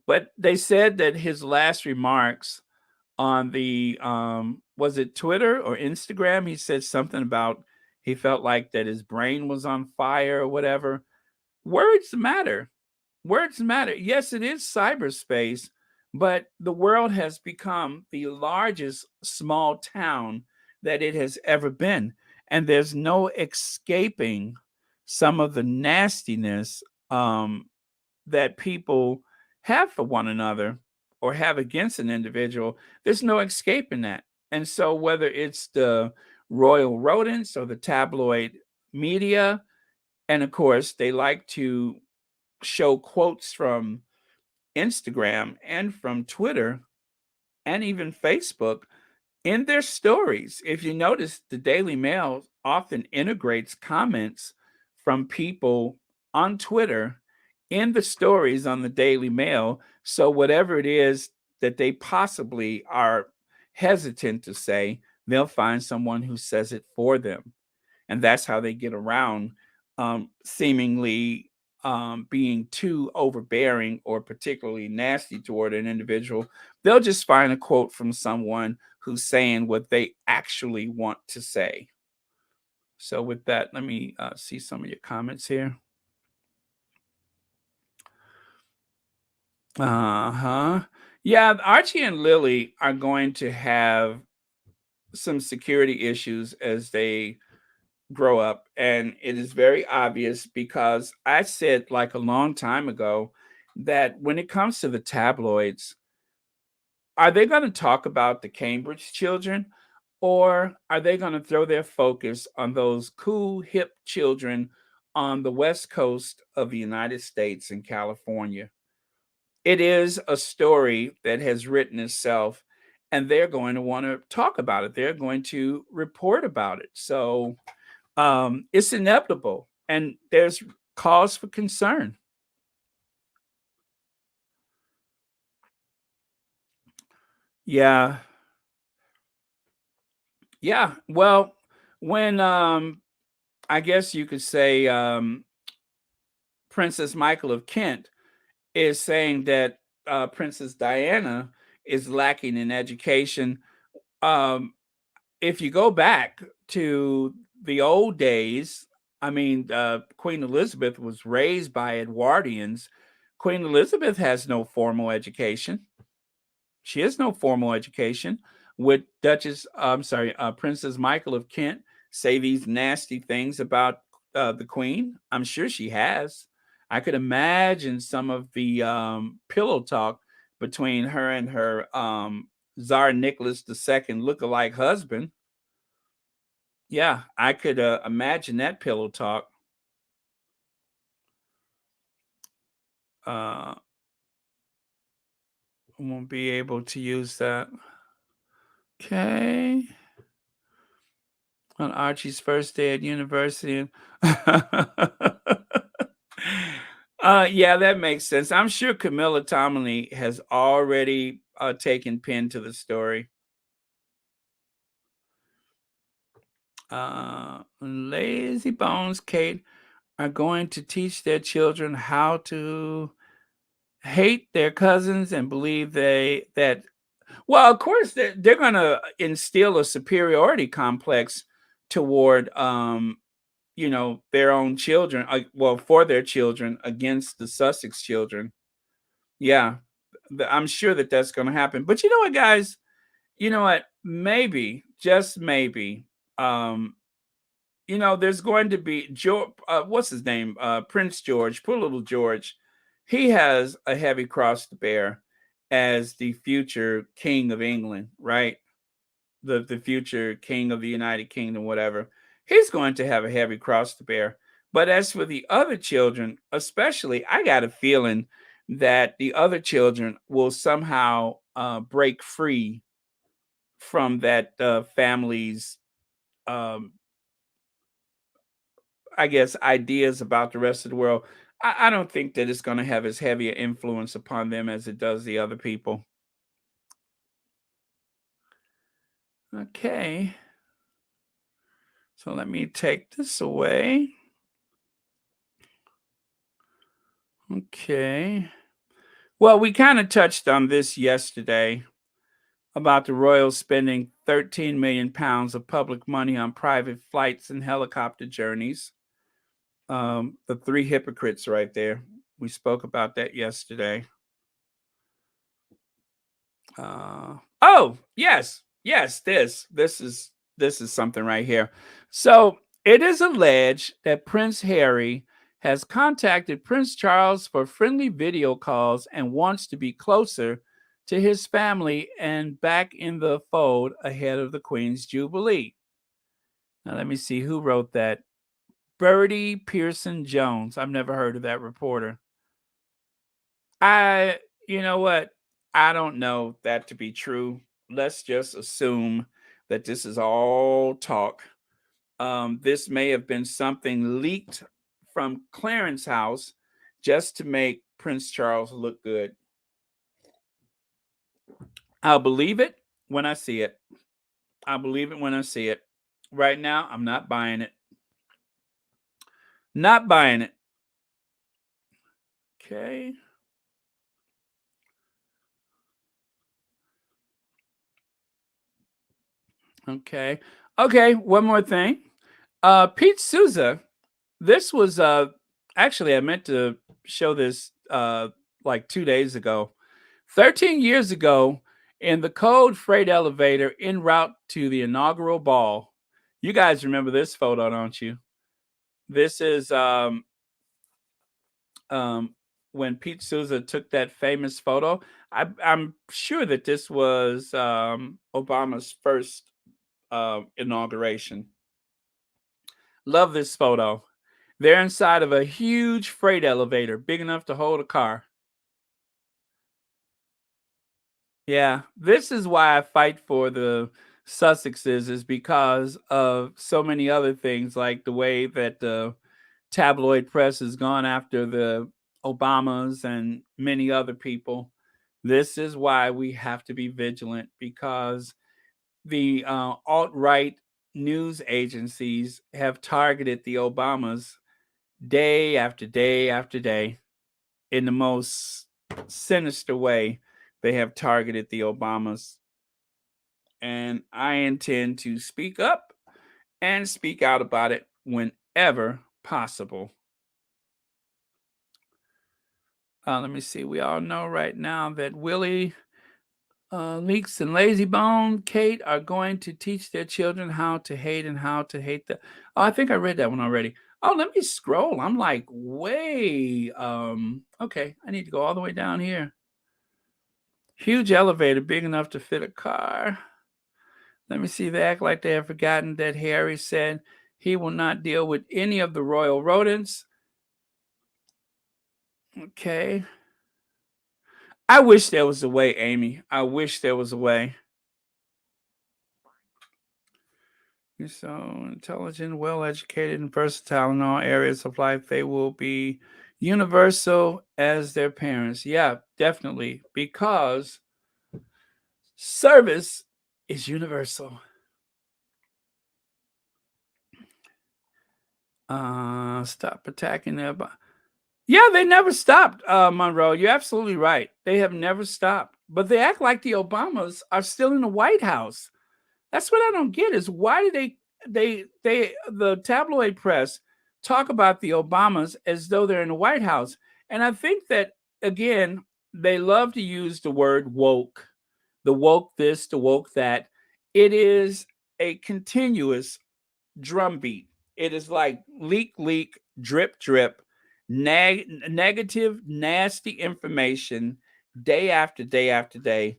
[SPEAKER 1] But they said that his last remarks on the was it Twitter or Instagram? He said something about he felt like that his brain was on fire or whatever. Words matter. Words matter. Yes, it is cyberspace, but the world has become the largest small town that it has ever been. And there's no escaping some of the nastiness that people have for one another or have against an individual. There's no escaping that. And so, whether it's the royal rodents or the tabloid media, and of course, they like to show quotes from Instagram and from Twitter and even Facebook in their stories. If you notice, the Daily Mail often integrates comments from people on Twitter in the stories on the Daily Mail. So, whatever it is that they possibly are hesitant to say, they'll find someone who says it for them. And that's how they get around seemingly being too overbearing or particularly nasty toward an individual. They'll just find a quote from someone who's saying what they actually want to say. So, with that, let me see some of your comments here. Uh huh. Yeah, Archie and Lily are going to have some security issues as they grow up. And it is very obvious because I said like a long time ago that when it comes to the tabloids, are they going to talk about the Cambridge children or are they going to throw their focus on those cool, hip children on the West Coast of the United States and California? It is a story that has written itself, and they're going to want to talk about it. They're going to report about it. So, it's inevitable, and there's cause for concern. Yeah, yeah. Well, when I guess you could say Princess Michael of Kent is saying that Princess Diana is lacking in education. Um, if you go back to the old days, I mean, Queen Elizabeth was raised by Edwardians. Queen Elizabeth has no formal education. She has no formal education. Would Princess Michael of Kent say these nasty things about the Queen? I'm sure she has. I could imagine some of the pillow talk between her and her Tsar Nicholas II look-alike husband. Yeah, I could imagine that pillow talk. I won't be able to use that. Okay. On Archie's first day at university. Yeah, that makes sense. I'm sure Camilla Tominey has already taken pen to the story. Lazy Bones Kate are going to teach their children how to hate their cousins and believe that well, of course, they're gonna instill a superiority complex toward, their own children, well, for their children against the Sussex children. Yeah, I'm sure that that's gonna happen. But you know what, guys? You know what? Maybe, just maybe, um, there's going to be George, what's his name? Prince George, poor little George. He has a heavy cross to bear as the future king of England, right? The future king of the United Kingdom, whatever. He's going to have a heavy cross to bear. But as for the other children, especially, I got a feeling that the other children will somehow break free from that family's um, I guess, ideas about the rest of the world. I don't think that it's going to have as heavy an influence upon them as it does the other people. Okay. So let me take this away. Okay. Well, we kind of touched on this yesterday about the royals spending 13 million pounds of public money on private flights and helicopter journeys. The three hypocrites right there. We spoke about that yesterday. Oh, yes, this is something right here. So it is alleged that Prince Harry has contacted Prince Charles for friendly video calls and wants to be closer to his family and back in the fold ahead of the Queen's Jubilee. Now let me see who wrote that. Bertie Pearson Jones. I've never heard of that reporter. I, you know what? I don't know that to be true. Let's just assume that this is all talk. This may have been something leaked from Clarence House just to make Prince Charles look good. I'll believe it when I see it. I'll believe it when I see it. Right now, I'm not buying it. Not buying it. Okay. Okay. Okay. One more thing. Pete Souza. This was actually I meant to show this like 2 days ago. 13 years ago, in the cold freight elevator en route to the inaugural ball. You guys remember this photo, don't you? This is um, when Pete Souza took that famous photo. I'm sure that this was Obama's first inauguration. Love this photo. They're inside of a huge freight elevator, big enough to hold a car. Yeah, this is why I fight for the Sussexes, is because of so many other things, like the way that the tabloid press has gone after the Obamas and many other people. This is why we have to be vigilant, because the alt-right news agencies have targeted the Obamas day after day after day in the most sinister way. They have targeted the Obamas, and I intend to speak up and speak out about it whenever possible. Let me see. We all know right now that Willie, Leaks, and Lazy Bone Kate are going to teach their children how to hate and how to hate the. Oh, I think I read that one already. Oh, let me scroll. I'm like way. Okay, I need to go all the way down here. Huge elevator, big enough to fit a car. Let me see. They act like they have forgotten that Harry said he will not deal with any of the royal rodents. Okay. I wish there was a way, Amy. I wish there was a way. You're so intelligent, well educated, and versatile in all areas of life. They will be universal as their parents. Yeah, definitely. Because service is universal. Stop attacking their. Yeah, they never stopped, Monroe. You're absolutely right. They have never stopped. But they act like the Obamas are still in the White House. That's what I don't get is why do the tabloid press talk about the Obamas as though they're in the White House? And I think that again, they love to use the word woke, the woke this, the woke that. It is a continuous drumbeat. It is like leak, leak, drip, drip, negative, nasty information day after day after day.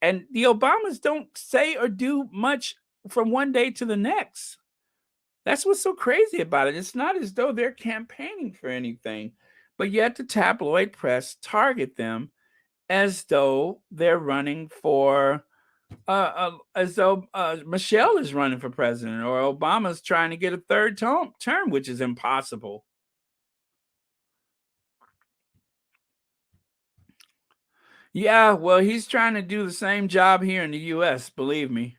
[SPEAKER 1] And the Obamas don't say or do much from one day to the next. That's what's so crazy about it. It's not as though they're campaigning for anything, but yet the tabloid press target them as though they're running for as though Michelle is running for president or Obama's trying to get a third term, which is impossible. Yeah, well, he's trying to do the same job here in the U.S., believe me.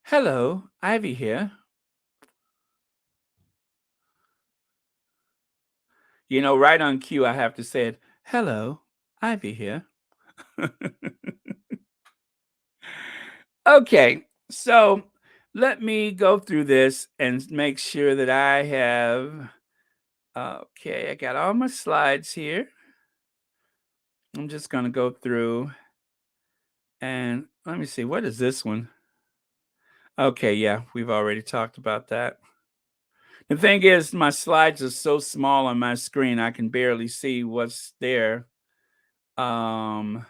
[SPEAKER 1] Hello, Ivy here. You know, right on cue, I have to say it. Hello, Ivy here. Okay, so let me go through this and make sure that I have. Okay, I got all my slides here. I'm just going to go through and let me see. What is this one? Okay, yeah, we've already talked about that. The thing is, my slides are so small on my screen, I can barely see what's there. Well,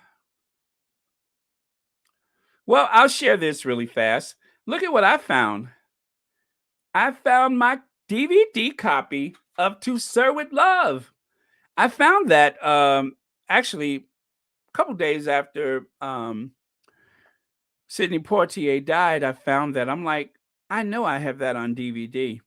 [SPEAKER 1] I'll share this really fast. Look at what I found. I found my DVD copy of To Sir with Love. I found that actually a couple days after Sidney Poitier died. I found that I'm like, I know I have that on DVD.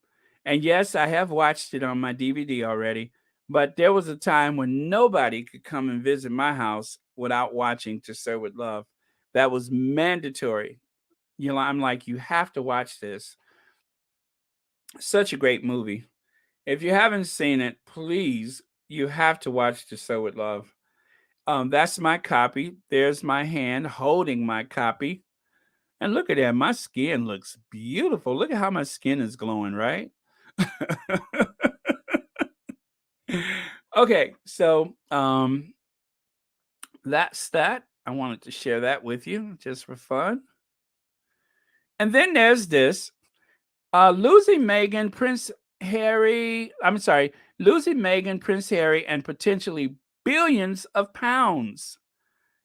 [SPEAKER 1] And yes, I have watched it on my DVD already. But there was a time when nobody could come and visit my house without watching To Sir with Love. That was mandatory. You know, I'm like, you have to watch this. Such a great movie. If you haven't seen it, please, you have to watch To Sir with Love. That's my copy. There's my hand holding my copy. And look at that. My skin looks beautiful. Look at how my skin is glowing, right? Okay, so that's that. I wanted to share that with you just for fun. And then there's this. Losing Meghan, Prince Harry, losing Meghan, Prince Harry, and potentially billions of pounds.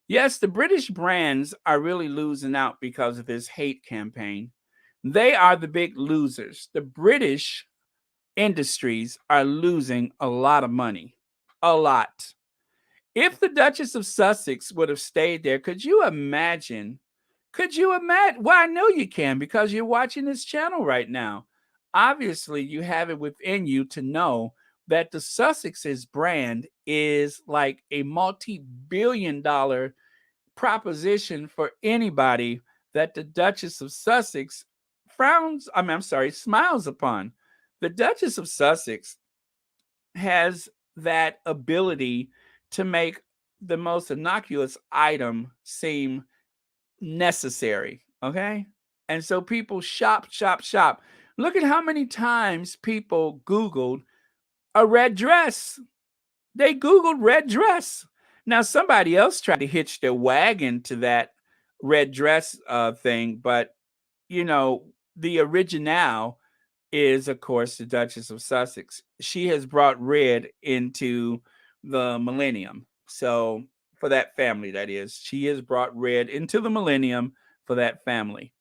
[SPEAKER 1] Yes, the British brands are really losing out because of this hate campaign. They are the big losers. The British industries are losing a lot of money. A lot. If the Duchess of Sussex would have stayed there, could you imagine? Could you imagine? Well, I know you can because you're watching this channel right now. Obviously, you have it within you to know that the Sussex's brand is like a multi-billion-dollar proposition for anybody that the Duchess of Sussex smiles upon. The Duchess of Sussex has that ability to make the most innocuous item seem necessary. Okay. And so people shop, shop, shop. Look at how many times people Googled a red dress. They Googled red dress. Now, somebody else tried to hitch their wagon to that red dress thing, but you know, the original is, of course, the Duchess of Sussex. She has brought red into the millennium. So, for that family, that is, she has brought red into the millennium for that family.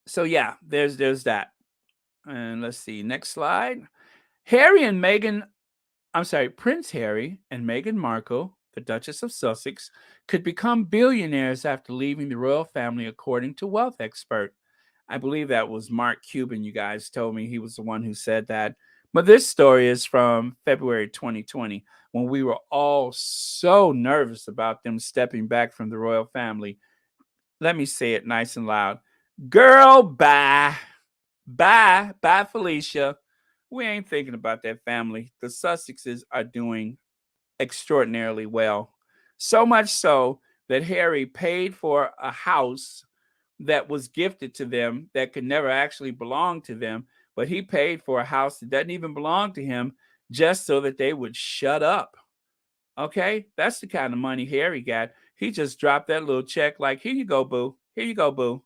[SPEAKER 1] So yeah, there's that. And let's see, next slide. Harry and Meghan Prince Harry and Meghan Markle, the Duchess of Sussex, could become billionaires after leaving the royal family, according to wealth expert. I believe that was Mark Cuban. You guys told me he was the one who said that. But this story is from February 2020, when we were all so nervous about them stepping back from the royal family. Let me say it nice and loud. Girl, bye. Bye. Bye, Felicia. We ain't thinking about that family. The Sussexes are doing extraordinarily well. So much so that Harry paid for a house that was gifted to them that could never actually belong to them, but he paid for a house that doesn't even belong to him just so that they would shut up. Okay? That's the kind of money Harry got. He just dropped that little check like, here you go, boo. Here you go, boo.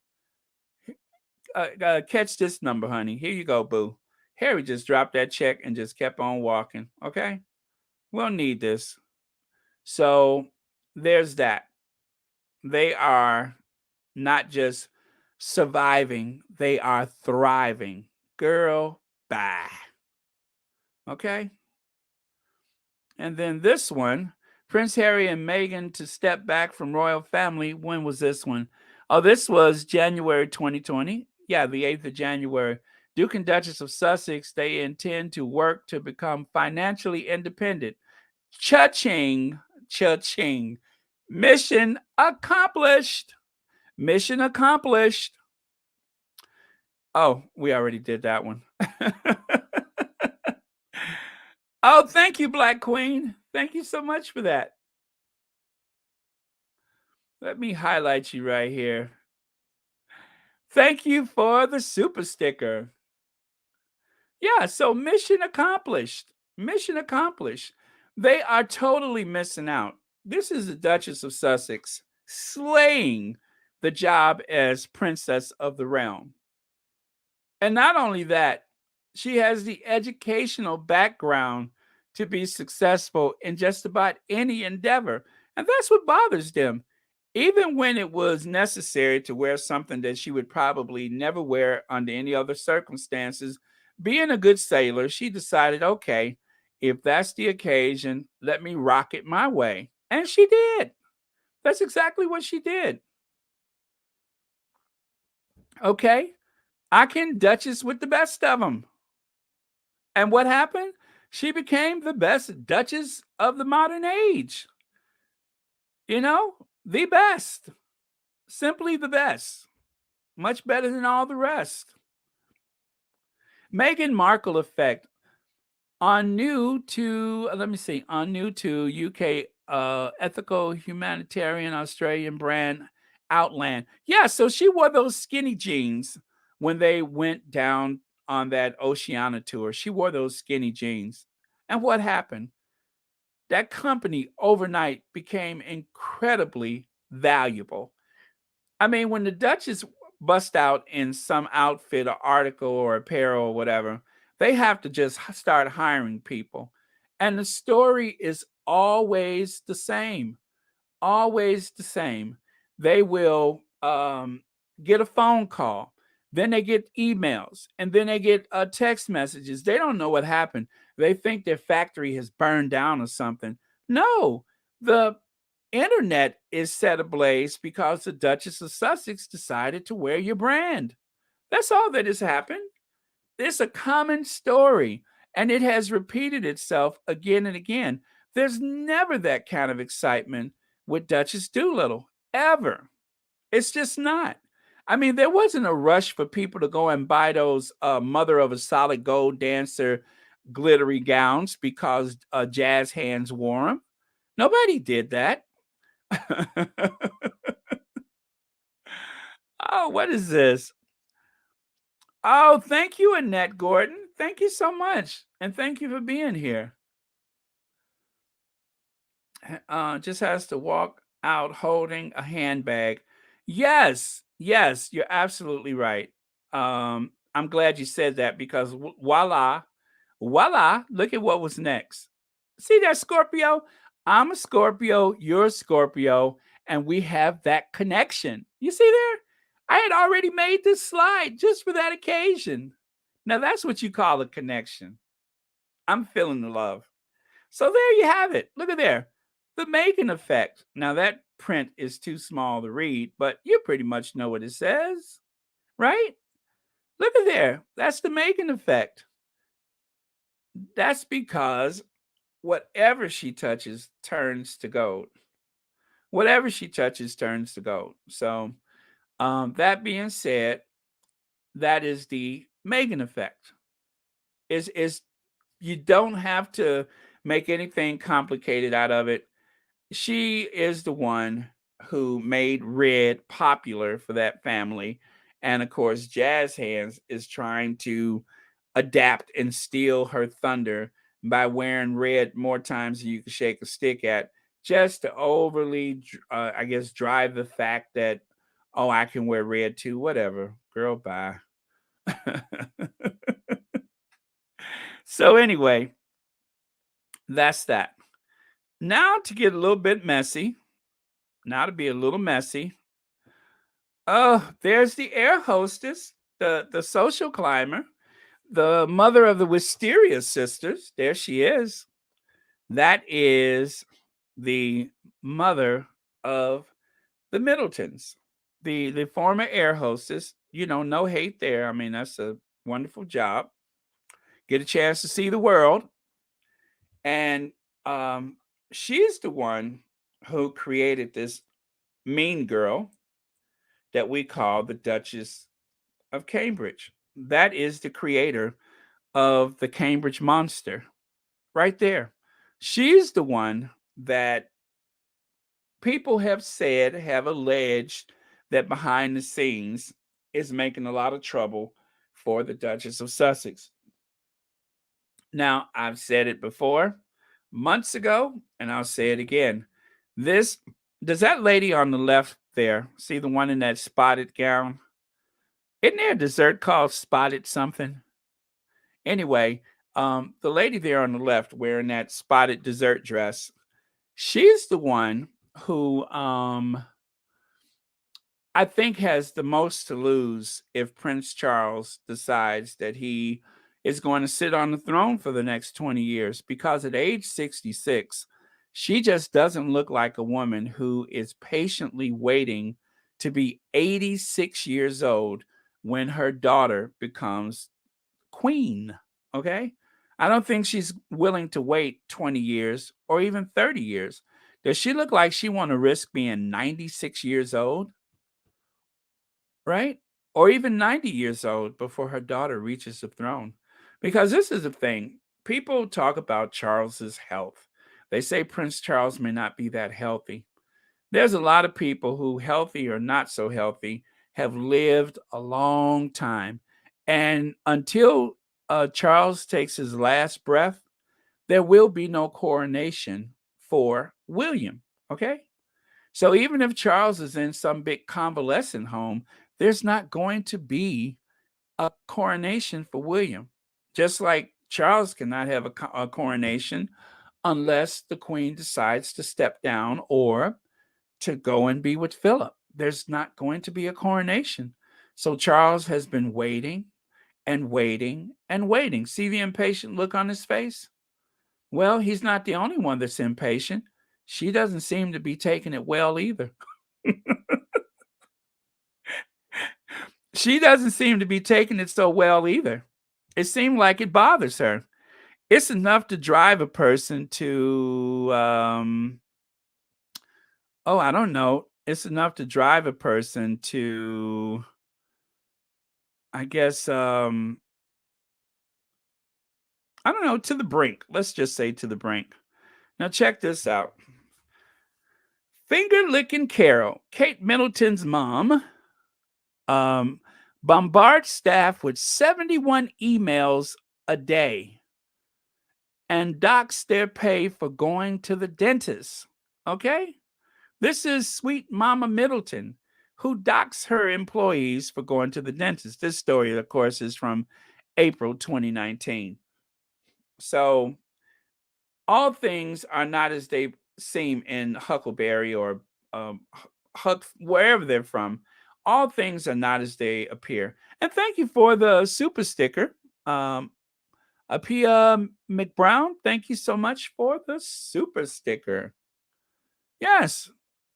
[SPEAKER 1] Catch this number, honey. Here you go, boo. Harry just dropped that check and just kept on walking. Okay? We'll need this. So there's that. They are not just surviving, they are thriving. Girl, bye. Okay? And then this one, Prince Harry and Meghan to step back from royal family. When was this one? Oh, this was January 2020. Yeah, the 8th of January. Duke and Duchess of Sussex, they intend to work to become financially independent. Cha-ching, cha-ching. Mission accomplished. Mission accomplished. Oh, we already did that one. Oh, thank you, Black Queen. Thank you so much for that. Let me highlight you right here. Thank you for the super sticker. Yeah, so mission accomplished. Mission accomplished. They are totally missing out. This is the Duchess of Sussex slaying the job as Princess of the Realm. And not only that, she has the educational background to be successful in just about any endeavor. And that's what bothers them. Even when it was necessary to wear something that she would probably never wear under any other circumstances, being a good sailor, she decided, okay, if that's the occasion, let me rock it my way. And she did. That's exactly what she did. Okay? I can Duchess with the best of them. And what happened? She became the best Duchess of the modern age. You know, the best. Simply the best. Much better than all the rest. Meghan Markle effect. On new to, UK ethical humanitarian Australian brand Outland. Yeah, so she wore those skinny jeans when they went down on that Oceania tour. She wore those skinny jeans. And what happened? That company overnight became incredibly valuable. I mean, when the Duchess bust out in some outfit or article or apparel or whatever, they have to just start hiring people. And the story is always the same. Always the same. They will get a phone call, then they get emails, and then they get text messages. They don't know what happened. They think their factory has burned down or something. No, the internet is set ablaze because the Duchess of Sussex decided to wear your brand. That's all that has happened. It's a common story, and it has repeated itself again and again. There's never that kind of excitement with Duchess Doolittle, ever. It's just not. I mean, there wasn't a rush for people to go and buy those Mother of a Solid Gold Dancer glittery gowns because jazz hands wore them. Nobody did that. Oh, what is this? Oh, thank you, Annette Gordon. Thank you so much. And thank you for being here. Just has to walk out holding a handbag. Yes, yes, you're absolutely right. I'm glad you said that because voila, voila, look at what was next. See that, Scorpio? I'm a Scorpio, you're a Scorpio, and we have that connection. You see there? I had already made this slide just for that occasion. Now that's what you call a connection. I'm feeling the love. So there you have it. Look at there. The Meghan effect. Now that print is too small to read, but you pretty much know what it says, right? Look at there. That's the Meghan effect. That's because whatever she touches turns to gold. Whatever she touches turns to gold. So that being said, that is the Meghan effect. Is you don't have to make anything complicated out of it. She is the one who made red popular for that family. And of course, Jazz Hands is trying to adapt and steal her thunder by wearing red more times than you can shake a stick at, just to overly, I guess, drive the fact that, oh, I can wear red too. Whatever. Girl, bye. So, anyway, that's that. Now to get a little bit messy. Now to be a little messy. Oh, there's the air hostess, the social climber, the mother of the Wisteria sisters. There she is. That is the mother of the Middletons, the former air hostess. You know, no hate there. I mean, that's a wonderful job. Get a chance to see the world, and she's the one who created this mean girl that we call the Duchess of Cambridge. That is the creator of the Cambridge Monster, right there. She's the one that people have said, have alleged that behind the scenes is making a lot of trouble for the Duchess of Sussex. Now, I've said it before months ago, and I'll say it again. This does that lady on the left there, see the one in that spotted gown? Isn't there a dessert called spotted something? Anyway, the lady there on the left wearing that spotted dessert dress, she's the one who I think has the most to lose if Prince Charles decides that he is going to sit on the throne for the next 20 years, because at age 66, she just doesn't look like a woman who is patiently waiting to be 86 years old when her daughter becomes queen. Okay. I don't think she's willing to wait 20 years or even 30 years. Does she look like she want to risk being 96 years old? Right? Or even 90 years old before her daughter reaches the throne. Because this is the thing. People talk about Charles's health. They say Prince Charles may not be that healthy. There's a lot of people who, healthy or not so healthy, have lived a long time. And until Charles takes his last breath, there will be no coronation for William. Okay? So even if Charles is in some big convalescent home, there's not going to be a coronation for William. Just like Charles cannot have a coronation unless the Queen decides to step down or to go and be with Philip. There's not going to be a coronation. So Charles has been waiting and waiting and waiting. See the impatient look on his face? Well, he's not the only one that's impatient. She doesn't seem to be taking it well either. She doesn't seem to be taking it so well either. It seemed like it bothers her. It's enough to drive a person to, I don't know. It's enough to drive a person to, I guess, I don't know, to the brink. Let's just say to the brink. Now, check this out. Finger licking Carol, Kate Middleton's mom, bombards staff with 71 emails a day and docks their pay for going to the dentist. Okay? This is sweet Mama Middleton, who docks her employees for going to the dentist. This story, of course, is from April 2019. So, all things are not as they seem in Huckleberry or Huck, wherever they're from. All things are not as they appear. And thank you for the super sticker. Apia McBrown, thank you so much for the super sticker. Yes,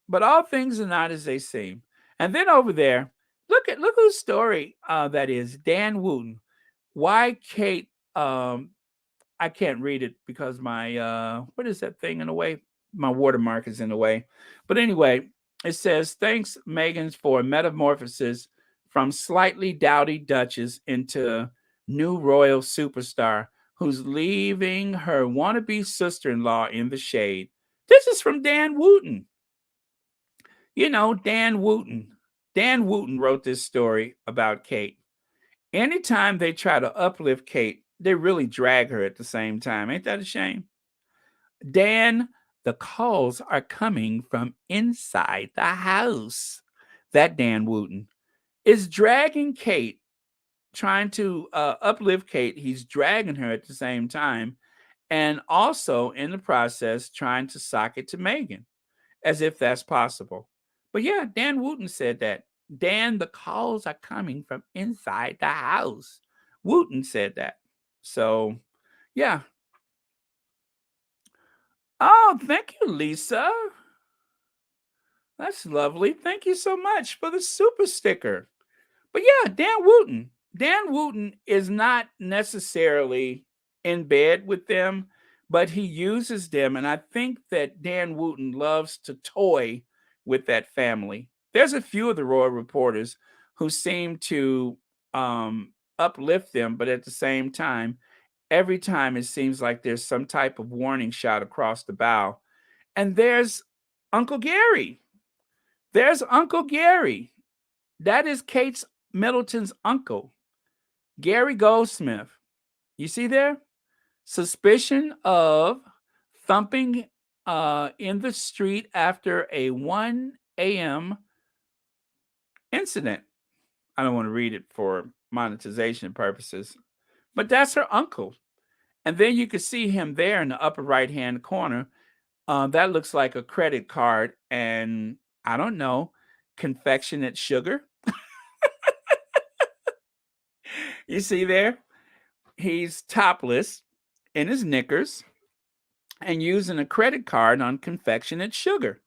[SPEAKER 1] but all things are not as they seem. And then over there, look whose story that is. Dan Wooten. Why Kate I can't read it because my what is that thing in the way? My watermark is in the way. But anyway, it says, thanks, Meghan, for metamorphosis from slightly dowdy Duchess into new royal superstar who's leaving her wannabe sister-in-law in the shade. This is from Dan Wooten. You know, Dan Wooten. Dan Wooten wrote this story about Kate. Anytime they try to uplift Kate, they really drag her at the same time. Ain't that a shame? Dan, the calls are coming from inside the house. That Dan Wooten is dragging Kate, trying to uplift Kate. He's dragging her at the same time, and also in the process, trying to sock it to Meghan, as if that's possible. But yeah, Dan Wooten said that. Dan, the calls are coming from inside the house. Wooten said that. So, yeah. Oh, thank you, Lisa. That's lovely. Thank you so much for the super sticker. But yeah, Dan Wooten. Dan Wooten is not necessarily in bed with them, but he uses them. And I think that Dan Wooten loves to toy with that family. There's a few of the royal reporters who seem to uplift them, but at the same time, every time it seems like there's some type of warning shot across the bow. And there's Uncle Gary. There's Uncle Gary. That is Kate's Middleton's uncle, Gary Goldsmith. You see there? Suspicion of thumping in the street after a 1 a.m. incident. I don't want to read it for monetization purposes, but that's her uncle. And then you can see him there in the upper right hand corner. That looks like a credit card and I don't know, confectionate sugar. You see there? He's topless in his knickers and using a credit card on confectionate sugar.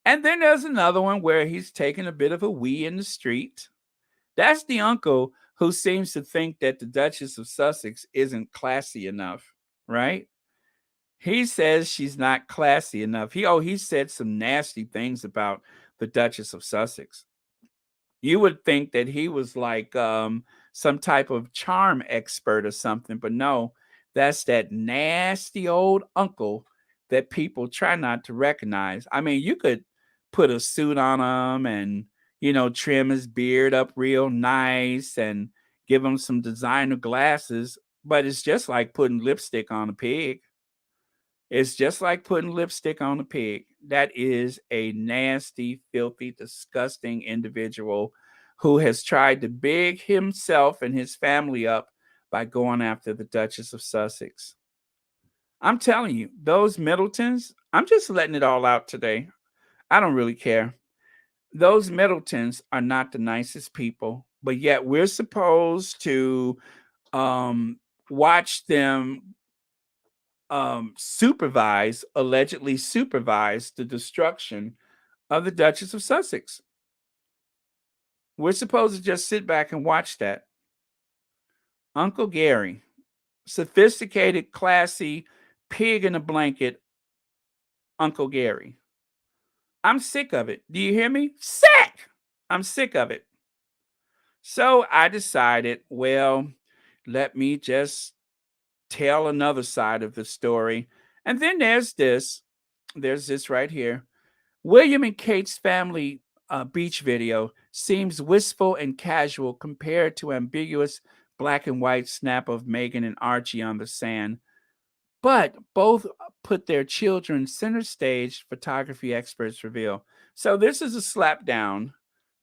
[SPEAKER 1] And then there's another one where he's taking a bit of a wee in the street. That's the uncle who seems to think that the Duchess of Sussex isn't classy enough, right? He says she's not classy enough. He said some nasty things about the Duchess of Sussex. You would think that he was like some type of charm expert or something, but no, that's that nasty old uncle that people try not to recognize. I mean, you could put a suit on him and, trim his beard up real nice and give him some designer glasses, but it's just like putting lipstick on a pig. It's just like putting lipstick on a pig. That is a nasty, filthy, disgusting individual who has tried to big himself and his family up by going after the Duchess of Sussex. I'm telling you, those Middletons, I'm just letting it all out today. I don't really care. Those Middletons are not the nicest people, but yet we're supposed to um, watch them allegedly supervise the destruction of the Duchess of Sussex. We're supposed to just sit back and watch that. Uncle Gary, sophisticated, classy, pig in a blanket, Uncle Gary. I'm sick of it. Do you hear me? Sick! I'm sick of it. So I decided, well, let me just tell another side of the story. And then there's this. There's this right here. William and Kate's family beach video seems wistful and casual compared to ambiguous black and white snap of Meghan and Archie on the sand. But both put their children center stage, photography experts reveal. So this is a slap down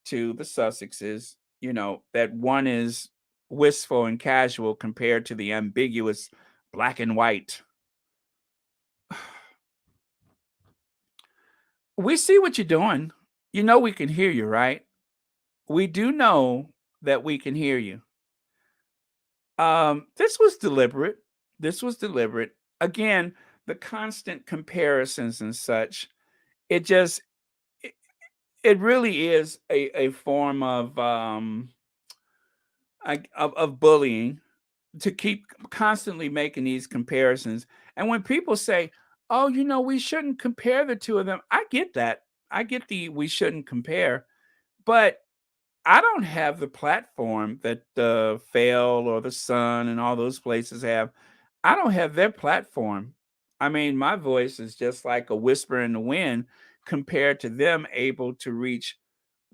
[SPEAKER 1] to the Sussexes, that one is wistful and casual compared to the ambiguous black and white. We see what you're doing. You know we can hear you, right? We do know that we can hear you. This was deliberate. This was deliberate. Again, the constant comparisons and such, it just it really is a form of of bullying to keep constantly making these comparisons. And when people say, "Oh, we shouldn't compare the two of them," I get that. I get the we shouldn't compare, but I don't have the platform that the Fail or the Sun and all those places have. I don't have their platform. I mean, my voice is just like a whisper in the wind compared to them able to reach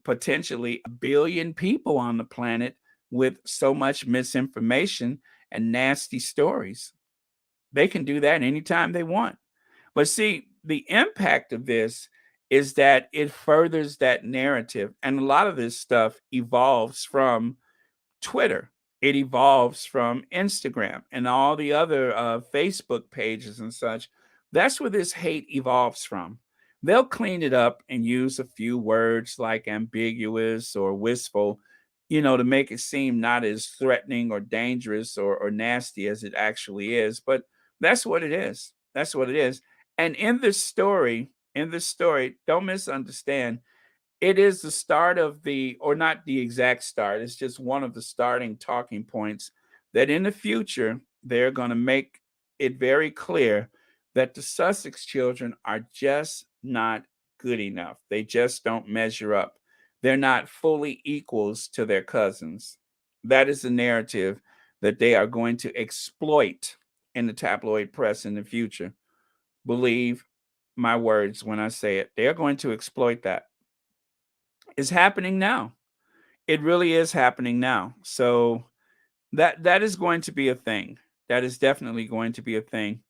[SPEAKER 1] potentially a billion people on the planet with so much misinformation and nasty stories. They can do that anytime they want. But see, the impact of this is that it furthers that narrative. And a lot of this stuff evolves from Twitter. It evolves from Instagram and all the other Facebook pages and such. That's where this hate evolves from. They'll clean it up and use a few words like ambiguous or wistful, to make it seem not as threatening or dangerous or nasty as it actually is. But that's what it is. That's what it is. And in this story, don't misunderstand, it is the start of or not the exact start, it's just one of the starting talking points that in the future, they're going to make it very clear that the Sussex children are just not good enough. They just don't measure up. They're not fully equals to their cousins. That is the narrative that they are going to exploit in the tabloid press in the future. Believe my words when I say it. They're going to exploit that. It's happening now. It really is happening now. So that is going to be a thing. That is definitely going to be a thing.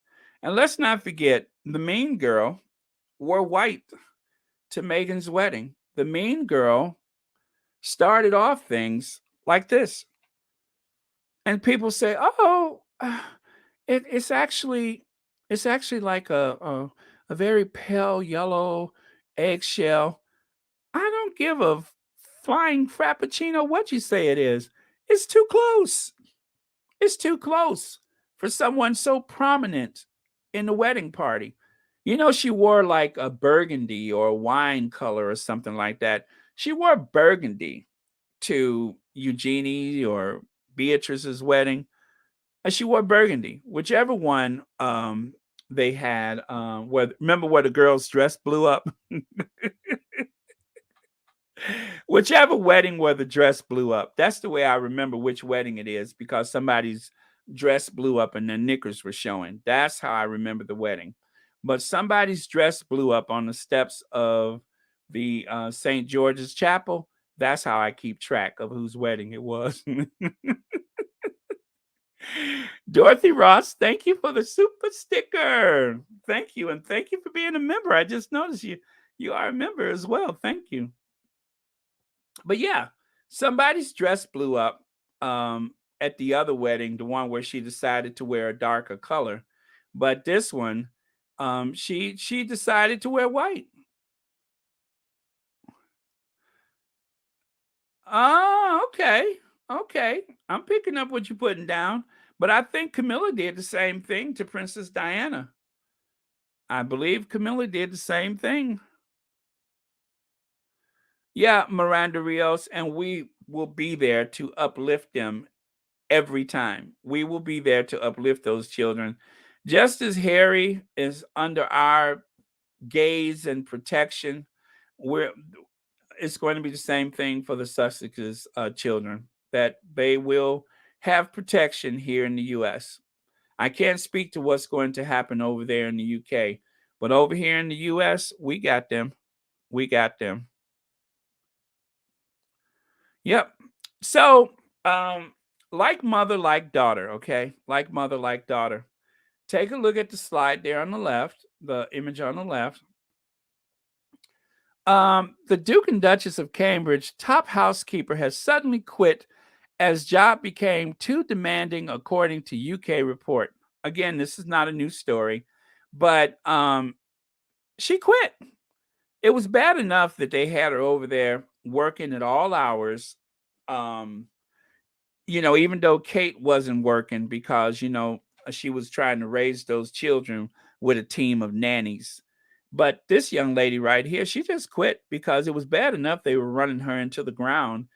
[SPEAKER 1] And let's not forget the mean girl wore white to Meghan's wedding. The mean girl started off things like this. And people say, "Oh, it's actually like a very pale yellow eggshell." I don't give a flying frappuccino what you say it is. It's too close. It's too close for someone so prominent in the wedding party. She wore like a burgundy or a wine color or something like that. She wore burgundy to Eugenie or Beatrice's wedding. And she wore burgundy, whichever one they had. Remember where the girl's dress blew up? Whichever wedding where the dress blew up. That's the way I remember which wedding it is because somebody's dress blew up and their knickers were showing. That's how I remember the wedding. But somebody's dress blew up on the steps of the St. George's Chapel. That's how I keep track of whose wedding it was. Dorothy Ross, thank you for the super sticker. Thank you. And thank you for being a member. I just noticed you are a member as well. Thank you. But yeah, somebody's dress blew up at the other wedding, the one where she decided to wear a darker color. But this one, she decided to wear white. Oh, okay. Okay. I'm picking up what you're putting down. But I think Camilla did the same thing to Princess Diana. I believe Camilla did the same thing. Yeah, Miranda Rios, and we will be there to uplift them every time. We will be there to uplift those children. Just as Harry is under our gaze and protection, we're it's going to be the same thing for the Sussex's children, that they will have protection here in the U.S. I can't speak to what's going to happen over there in the U.K., but over here in the U.S., we got them. We got them. Yep. So, like mother, like daughter, okay? Like mother, like daughter. Take a look at the slide there on the left, the image on the left. The Duke and Duchess of Cambridge, top housekeeper, has suddenly quit as job became too demanding, according to UK report. Again, this is not a new story, but she quit. It was bad enough that they had her over there working at all hours. Even though Kate wasn't working because, she was trying to raise those children with a team of nannies. But this young lady right here, she just quit because it was bad enough they were running her into the ground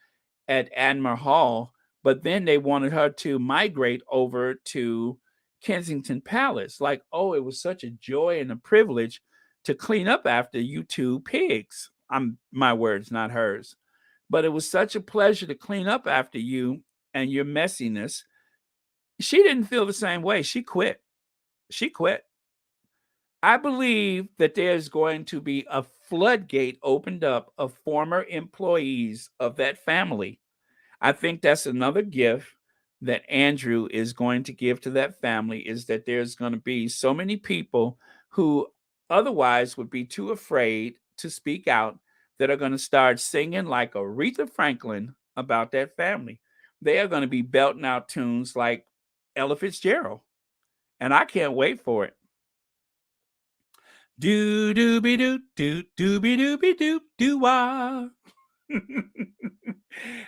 [SPEAKER 1] at Admiral Hall, but then they wanted her to migrate over to Kensington Palace. Like, oh, it was such a joy and a privilege to clean up after you two pigs. My words, not hers. but it was such a pleasure to clean up after you and your messiness. She didn't feel the same way. She quit. She quit. I believe that there's going to be a floodgate opened up of former employees of that family. I think that's another gift that Andrew is going to give to that family, is that there's going to be so many people who otherwise would be too afraid to speak out that are going to start singing like Aretha Franklin about that family. They are going to be belting out tunes like Ella Fitzgerald, and I can't wait for it. Do do be do do do be do do wah.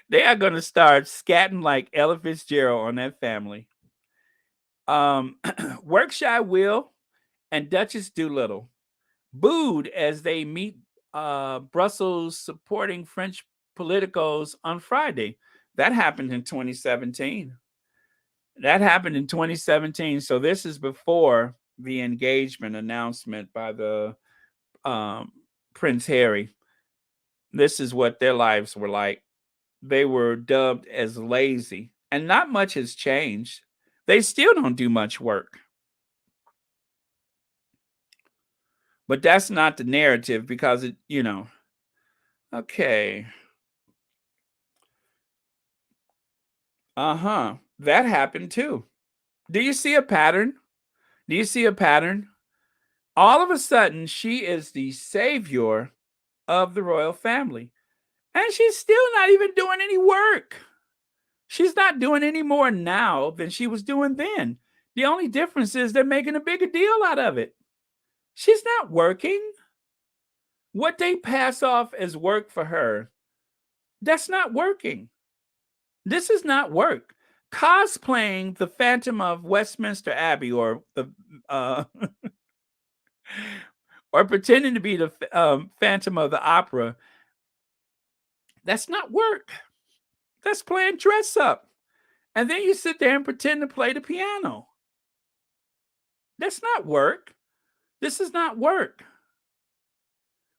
[SPEAKER 1] They are going to start scatting like Ella Fitzgerald on that family. Workshy Will and Duchess Doolittle booed as they meet Brussels supporting French politicos on Friday. That happened in 2017. That happened in 2017. So this is before the engagement announcement by the um, Prince Harry. This is what their lives were like. They were dubbed as lazy, and not much has changed. They still don't do much work. But that's not the narrative because okay. Uh-huh. That happened too. Do you see a pattern? Do you see a pattern? All of a sudden, she is the savior of the royal family. And she's still not even doing any work. She's not doing any more now than she was doing then. The only difference is they're making a bigger deal out of it. She's not working. What they pass off as work for her, that's not working. This is not work. Cosplaying the Phantom of Westminster Abbey, or the or pretending to be the Phantom of the Opera, that's not work. That's playing dress up. And then you sit there and pretend to play the piano. That's not work. This is not work.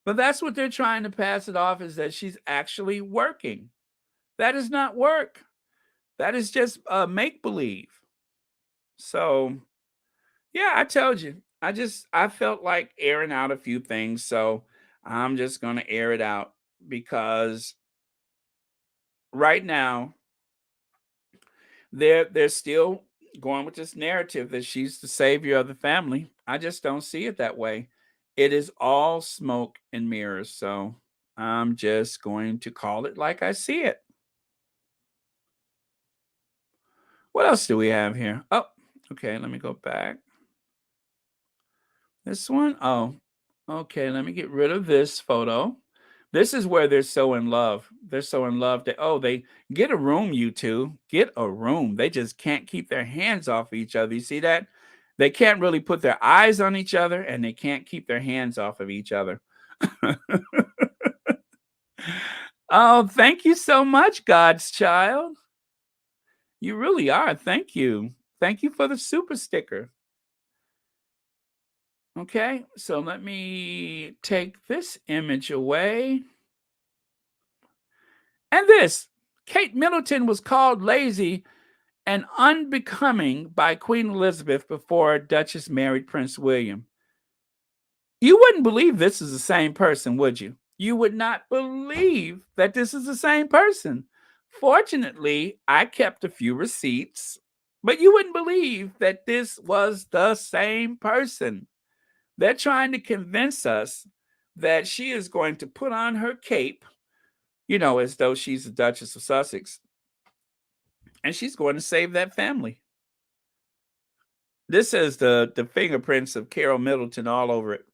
[SPEAKER 1] But that's what they're trying to pass it off, is that she's actually working. That is not work. That is just make believe. So, yeah, I told you. I felt like airing out a few things, so I'm just going to air it out because right now they're still going with this narrative that she's the savior of the family. I just don't see it that way. It is all smoke and mirrors, so I'm just going to call it like I see it. What else do we have here? Oh, okay, let me go back. This one? Oh, okay, let me get rid of this photo. This is where they're so in love. They're so in love that, oh, they get a room, you two. Get a room. They just can't keep their hands off each other. You see that? They can't really put their eyes on each other, and they can't keep their hands off of each other. Oh, thank you so much, God's child. You really are. Thank you. Thank you for the super sticker. Okay, so let me take this image away. And this, Kate Middleton was called lazy and unbecoming by Queen Elizabeth before Duchess married Prince William. You wouldn't believe this is the same person, would you? You would not believe that this is the same person. Fortunately, I kept a few receipts, but you wouldn't believe that this was the same person. They're trying to convince us that she is going to put on her cape, as though she's the Duchess of Sussex, and she's going to save that family. This has the fingerprints of Carol Middleton all over it.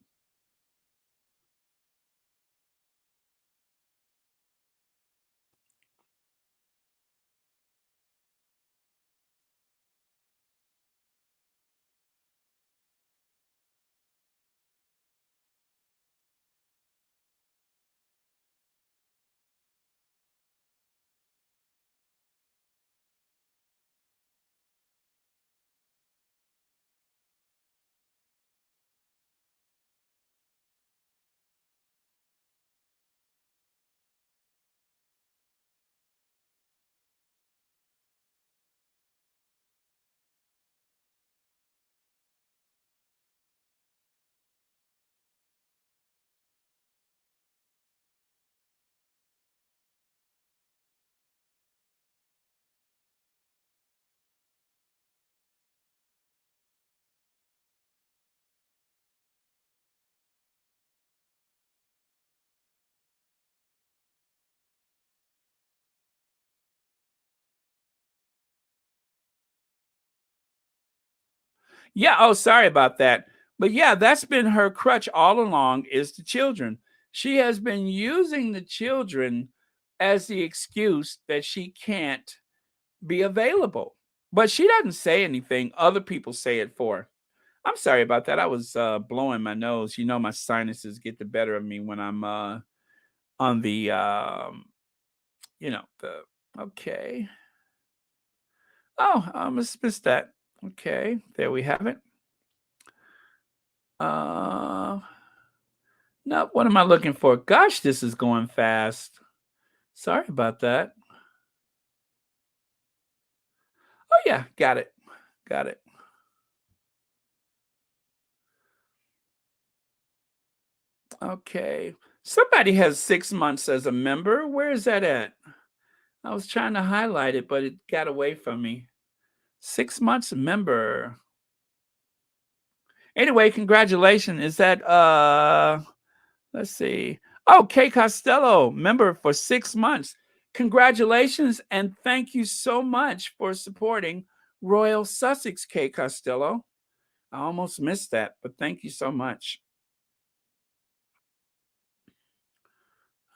[SPEAKER 1] Yeah, oh, sorry about that. But yeah, that's been her crutch all along is the children. She has been using the children as the excuse that she can't be available. But she doesn't say anything. Other people say it for her. I'm sorry about that. I was blowing my nose. You know, my sinuses get the better of me when I'm on the, the, okay. Oh, I almost missed that. Okay, there we have it. Uh, no, what am I looking for? Gosh, this is going fast. Sorry about that. Oh yeah, got it. Got it. Okay. Somebody has 6 months as a member. Where is that at? I was trying to highlight it, but it got away from me. 6 months member. Anyway, congratulations. Is that let's see. Oh, Kay Costello, member for 6 months. Congratulations and thank you so much for supporting Royal Sussex, Kay Costello. I almost missed that, but thank you so much.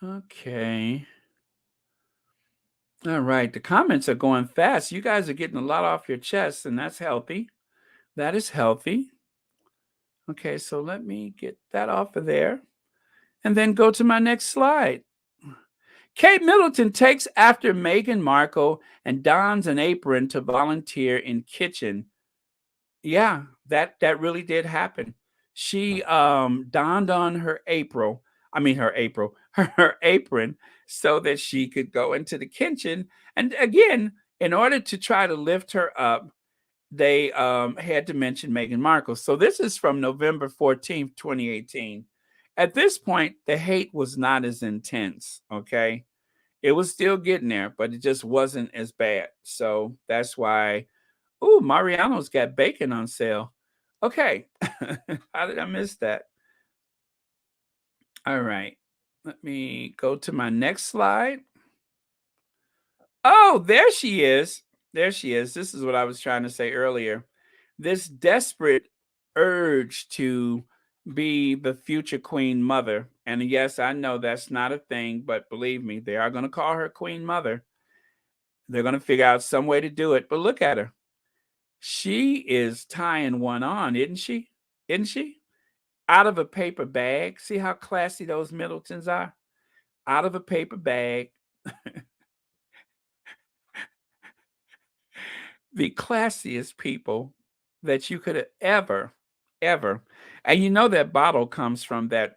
[SPEAKER 1] Okay. All right. The comments are going fast. You guys are getting a lot off your chest, and that's healthy. That is healthy. Okay, so let me get that off of there and then go to my next slide. Kate Middleton takes after Meghan Markle and dons an apron to volunteer in kitchen. Yeah, that really did happen. She donned on her April, I mean her April, her apron so that she could go into the kitchen. And again, in order to try to lift her up, they had to mention Meghan Markle. So this is from November 14th, 2018. At this point, the hate was not as intense, okay? It was still getting there, but it just wasn't as bad. So that's why, ooh, Mariano's got bacon on sale. Okay. How did I miss that? All right. Let me go to my next slide. Oh, there she is. There she is. This is what I was trying to say earlier. This desperate urge to be the future queen mother. And yes, I know that's not a thing, but believe me, they are going to call her queen mother. They're going to figure out some way to do it. But look at her. She is tying one on, isn't she? Isn't she? Out of a paper bag. See how classy those Middletons are? Out of a paper bag. The classiest people that you could ever. And you know that bottle comes from that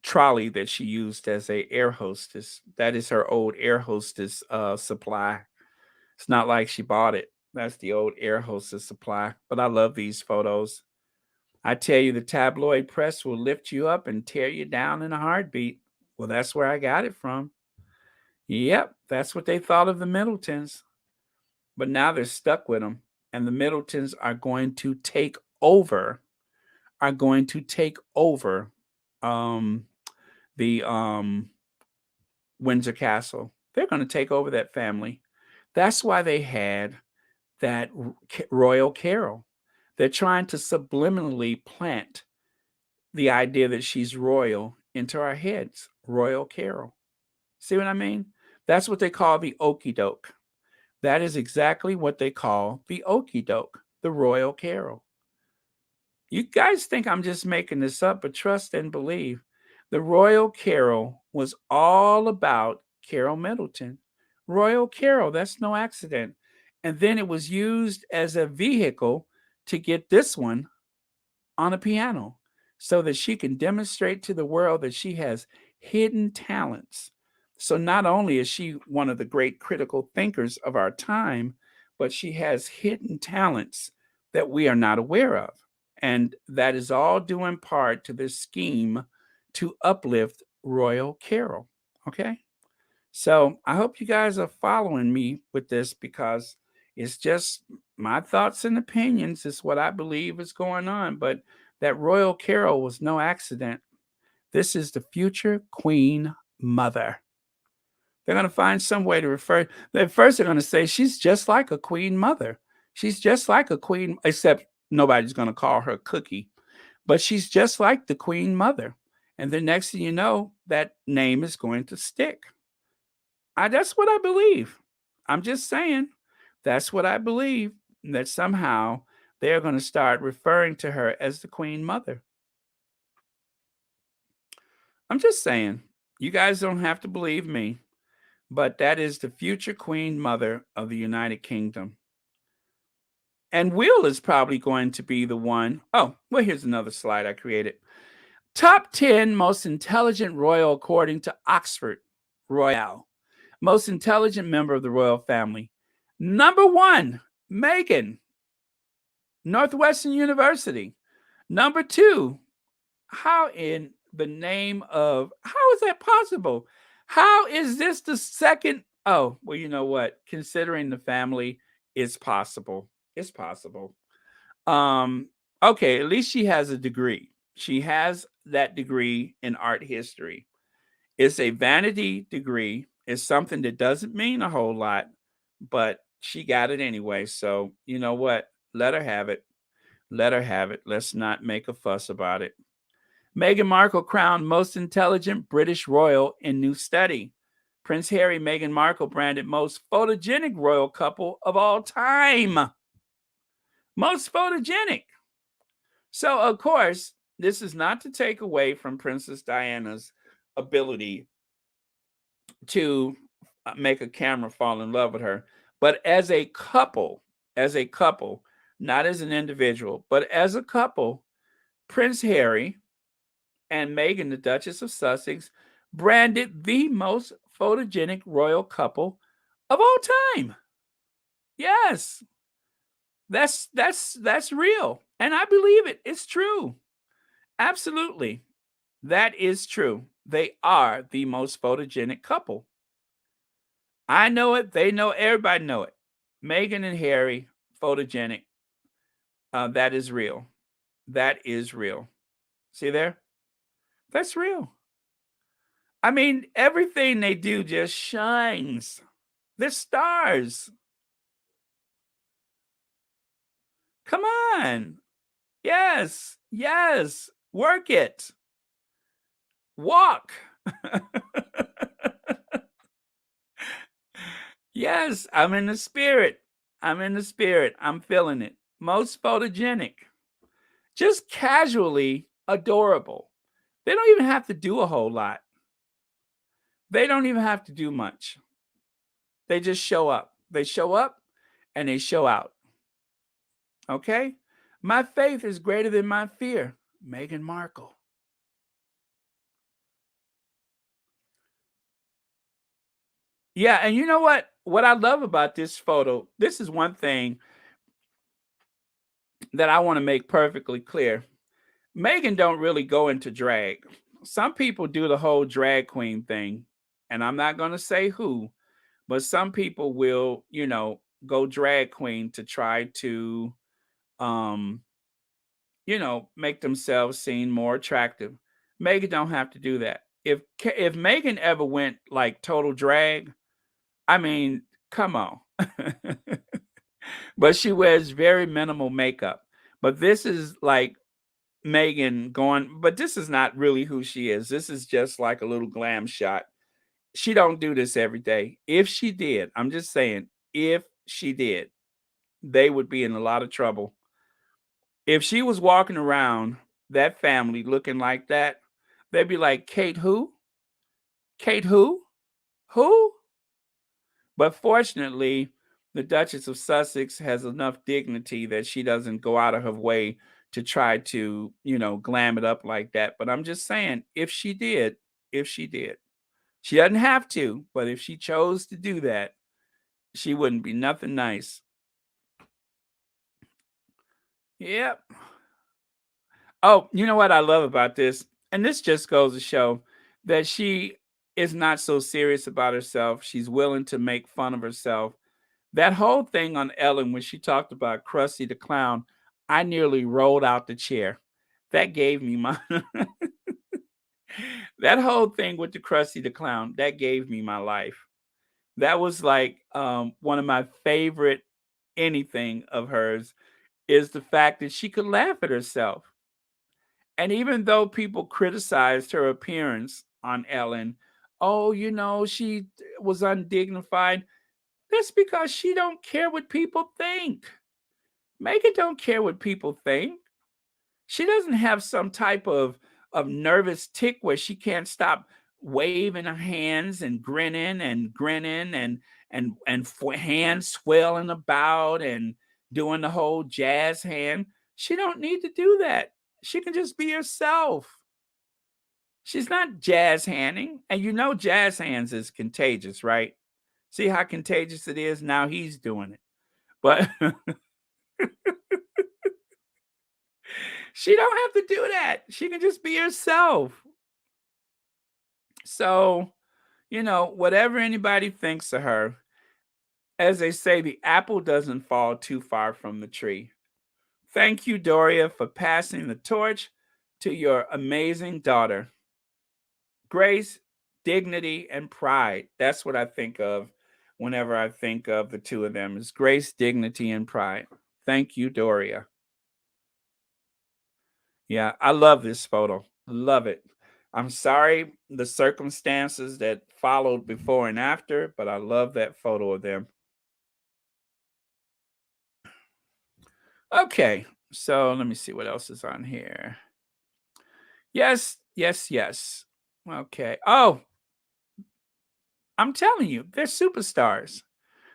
[SPEAKER 1] trolley that she used as a air hostess. That is her old air hostess supply. It's not like she bought it. That's the old air hostess supply. But I love these photos. I tell you, the tabloid press will lift you up and tear you down in a heartbeat. Well, that's where I got it from. Yep, that's what they thought of the Middletons. But now they're stuck with them. And the Middletons are going to take over, are going to take over um, the Windsor Castle. They're going to take over that family. That's why they had that royal carol. They're trying to subliminally plant the idea that she's royal into our heads. Royal carol. See what I mean? That's what they call the okey doke. That is exactly what they call the okey doke, the royal carol. You guys think I'm just making this up, but trust and believe. The royal carol was all about Carol Middleton. Royal carol, that's no accident. And then it was used as a vehicle to get this one on a piano so that she can demonstrate to the world that she has hidden talents. So not only is she one of the great critical thinkers of our time, but she has hidden talents that we are not aware of. And that is all due in part to this scheme to uplift Royal Carol. Okay. So I hope you guys are following me with this because it's just my thoughts and opinions. Is what I believe is going on. But that Royal Carol was no accident. This is the future Queen Mother. They're going to find some way to refer. At first, they're going to say she's just like a Queen Mother. She's just like a queen, except nobody's going to call her Cookie, but she's just like the Queen Mother. And the next thing you know, that name is going to stick. That's what I believe. I'm just saying, that's what I believe, that somehow they're going to start referring to her as the Queen Mother. I'm just saying, you guys don't have to believe me, but that is the future Queen Mother of the United Kingdom. And Will is probably going to be the one. Oh, well, here's another slide I created. Top 10 most intelligent royal according to Oxford Royale. Most intelligent member of the royal family. Number 1, Meghan, Northwestern University. Number 2, how in the name of, how is that possible? How is this the second? Oh, well, you know what? Considering the family, it's possible. It's possible. Okay, at least she has a degree. She has that degree in art history. It's a vanity degree. It's something that doesn't mean a whole lot, but she got it anyway. So, you know what? Let her have it. Let her have it. Let's not make a fuss about it. Meghan Markle crowned most intelligent British royal in new study. Prince Harry, Meghan Markle branded most photogenic royal couple of all time. Most photogenic. So, of course, this is not to take away from Princess Diana's ability to make a camera fall in love with her. But as a couple, not as an individual, but as a couple, Prince Harry and Meghan, the Duchess of Sussex, branded the most photogenic royal couple of all time. Yes, that's real, and I believe it. It's true. Absolutely, that is true. They are the most photogenic couple. I know it. They know. Everybody know it. Meghan and Harry, photogenic. That is real. That is real. See there? That's real. I mean, everything they do just shines. They're stars. Come on. Yes. Yes. Work it. Walk. Yes, I'm in the spirit. I'm in the spirit. I'm feeling it. Most photogenic. Just casually adorable. They don't even have to do a whole lot. They don't even have to do much. They just show up. They show up and they show out. Okay? My faith is greater than my fear. Meghan Markle. Yeah, and you know what? What I love about this photo, this is one thing that I want to make perfectly clear. Meghan don't really go into drag. Some people do the whole drag queen thing, and I'm not going to say who, but some people will, go drag queen to try to um, make themselves seem more attractive. Meghan don't have to do that. If Meghan ever went like total drag, I mean, come on. But she wears very minimal makeup. But this is like Meghan going, but this is not really who she is. This is just like a little glam shot. She don't do this every day. If she did, I'm just saying, if she did, they would be in a lot of trouble. If she was walking around that family looking like that, they'd be like, Kate who? Kate who? Who? But fortunately, the Duchess of Sussex has enough dignity that she doesn't go out of her way to try to, glam it up like that. But I'm just saying, if she did, she doesn't have to, but if she chose to do that, she wouldn't be nothing nice. Yep. Oh, you know what I love about this? And this just goes to show that she is not so serious about herself. She's willing to make fun of herself. That whole thing on Ellen when she talked about Krusty the Clown, I nearly rolled out the chair. That gave me my that whole thing with the Krusty the Clown, that gave me my life. That was like one of my favorite anything of hers is the fact that she could laugh at herself. And even though people criticized her appearance on Ellen, oh, she was undignified. That's because she don't care what people think. Megan don't care what people think. She doesn't have some type of nervous tick where she can't stop waving her hands and grinning and hands swelling about and doing the whole jazz hand. She don't need to do that. She can just be herself. She's not jazz handing, and jazz hands is contagious, right? See how contagious it is? Now he's doing it. But she don't have to do that. She can just be herself. So, whatever anybody thinks of her, as they say, the apple doesn't fall too far from the tree. Thank you, Doria, for passing the torch to your amazing daughter. Grace, dignity, and pride. That's what I think of whenever I think of the two of them, is grace, dignity, and pride. Thank you, Doria. Yeah, I love this photo. Love it. I'm sorry the circumstances that followed before and after, but I love that photo of them. Okay, so let me see what else is on here. Yes, yes, yes. Okay. Oh, I'm telling you, they're superstars.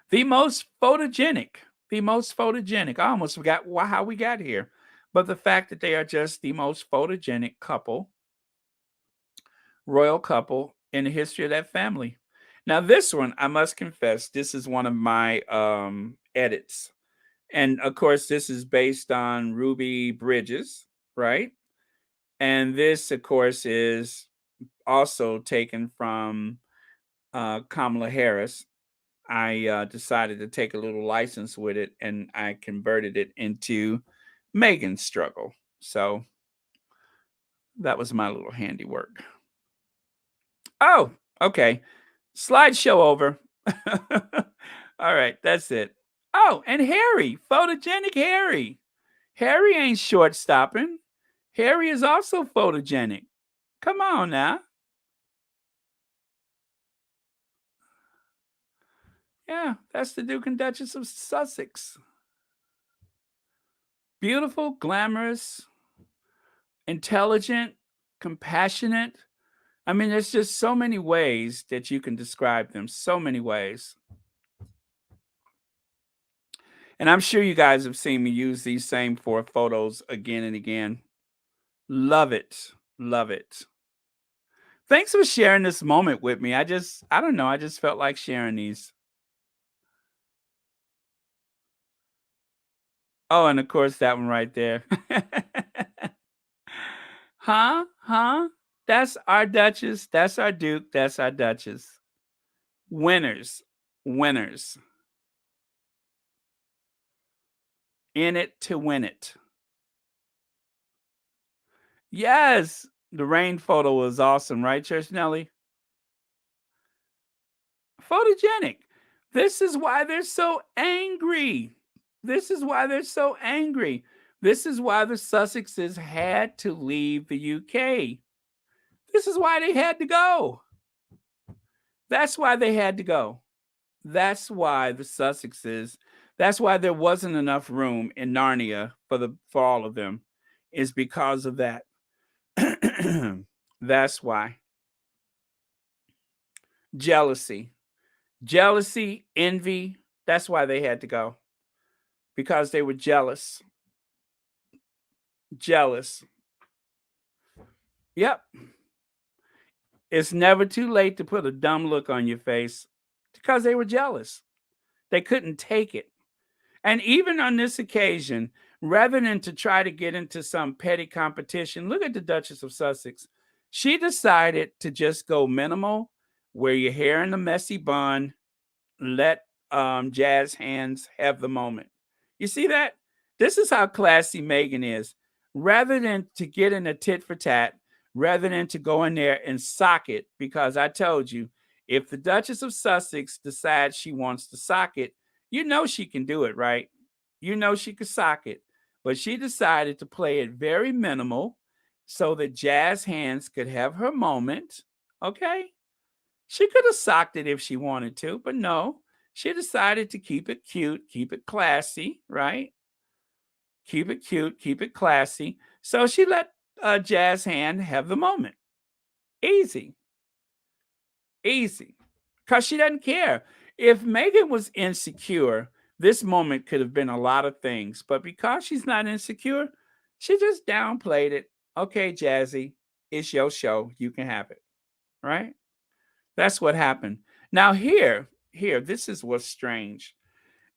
[SPEAKER 1] The most photogenic. The most photogenic. I almost forgot how we got here. But the fact that they are just the most photogenic couple, royal couple in the history of that family. Now, this one, I must confess, this is one of my edits. And of course, this is based on Ruby Bridges, right? And this, of course, is also taken from Kamala Harris. I decided to take a little license with it, and I converted it into Meghan's struggle. So that was my little handiwork. Oh, okay. Slideshow over. All right, that's it. Oh, and Harry, photogenic Harry. Harry ain't short stopping. Harry is also photogenic. Come on now. Yeah, that's the Duke and Duchess of Sussex. Beautiful, glamorous, intelligent, compassionate. I mean, there's just so many ways that you can describe them. So many ways. And I'm sure you guys have seen me use these same 4 photos again and again. Love it. Love it. Thanks for sharing this moment with me. I don't know. I just felt like sharing these. Oh, and of course, that one right there. Huh? Huh? That's our Duchess. That's our Duke. That's our Duchess. Winners. Winners. In it to win it. Yes. The rain photo was awesome, right, Church Nelly? Photogenic. This is why they're so angry. This is why they're so angry. This is why the Sussexes had to leave the UK. This is why they had to go. That's why they had to go. That's why the Sussexes, that's why there wasn't enough room in Narnia for all of them, is because of that. That's why. Jealousy. Jealousy, envy, that's why they had to go. Because they were jealous. Jealous. Yep. It's never too late to put a dumb look on your face because they were jealous. They couldn't take it. And even on this occasion, rather than to try to get into some petty competition, look at the Duchess of Sussex. She decided to just go minimal, wear your hair in a messy bun, let jazz hands have the moment. You see that? This is how classy Meghan is. Rather than to get in a tit for tat, rather than to go in there and sock it, because I told you, if the Duchess of Sussex decides she wants to sock it, you know she can do it, right? You know she could sock it, but she decided to play it very minimal so that Jazz Hands could have her moment. Okay? She could have socked it if she wanted to, but no. She decided to keep it cute, keep it classy, right? Keep it cute, keep it classy. So she let Jazz Hand have the moment. Easy, easy. Because she doesn't care. If Meghan was insecure, this moment could have been a lot of things. But because she's not insecure, she just downplayed it. Okay, Jazzy, it's your show. You can have it. Right? That's what happened. Now here, this is what's strange.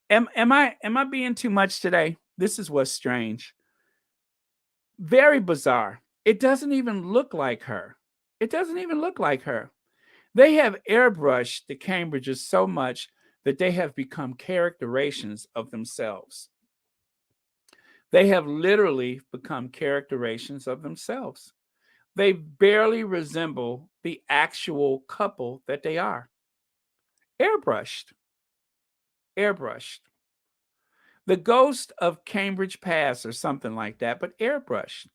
[SPEAKER 1] Am I being too much today? This is what's strange. Very bizarre. It doesn't even look like her. It doesn't even look like her. They have airbrushed the Cambridges so much that they have become characterizations of themselves. They have literally become characterizations of themselves. They barely resemble the actual couple that they are. Airbrushed. Airbrushed. The ghost of Cambridge Past or something like that, but airbrushed.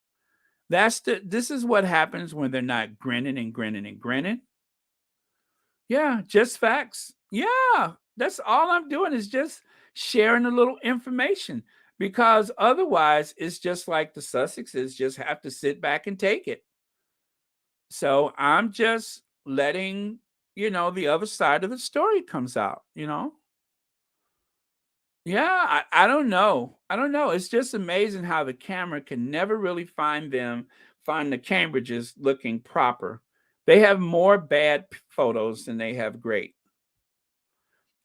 [SPEAKER 1] This is what happens when they're not grinning and grinning and grinning. Yeah, just facts. Yeah, that's all I'm doing is just sharing a little information because otherwise it's just like the Sussexes just have to sit back and take it. So I'm just letting, the other side of the story comes out. Yeah, I don't know. I don't know. It's just amazing how the camera can never really find the Cambridges looking proper. They have more bad photos than they have great.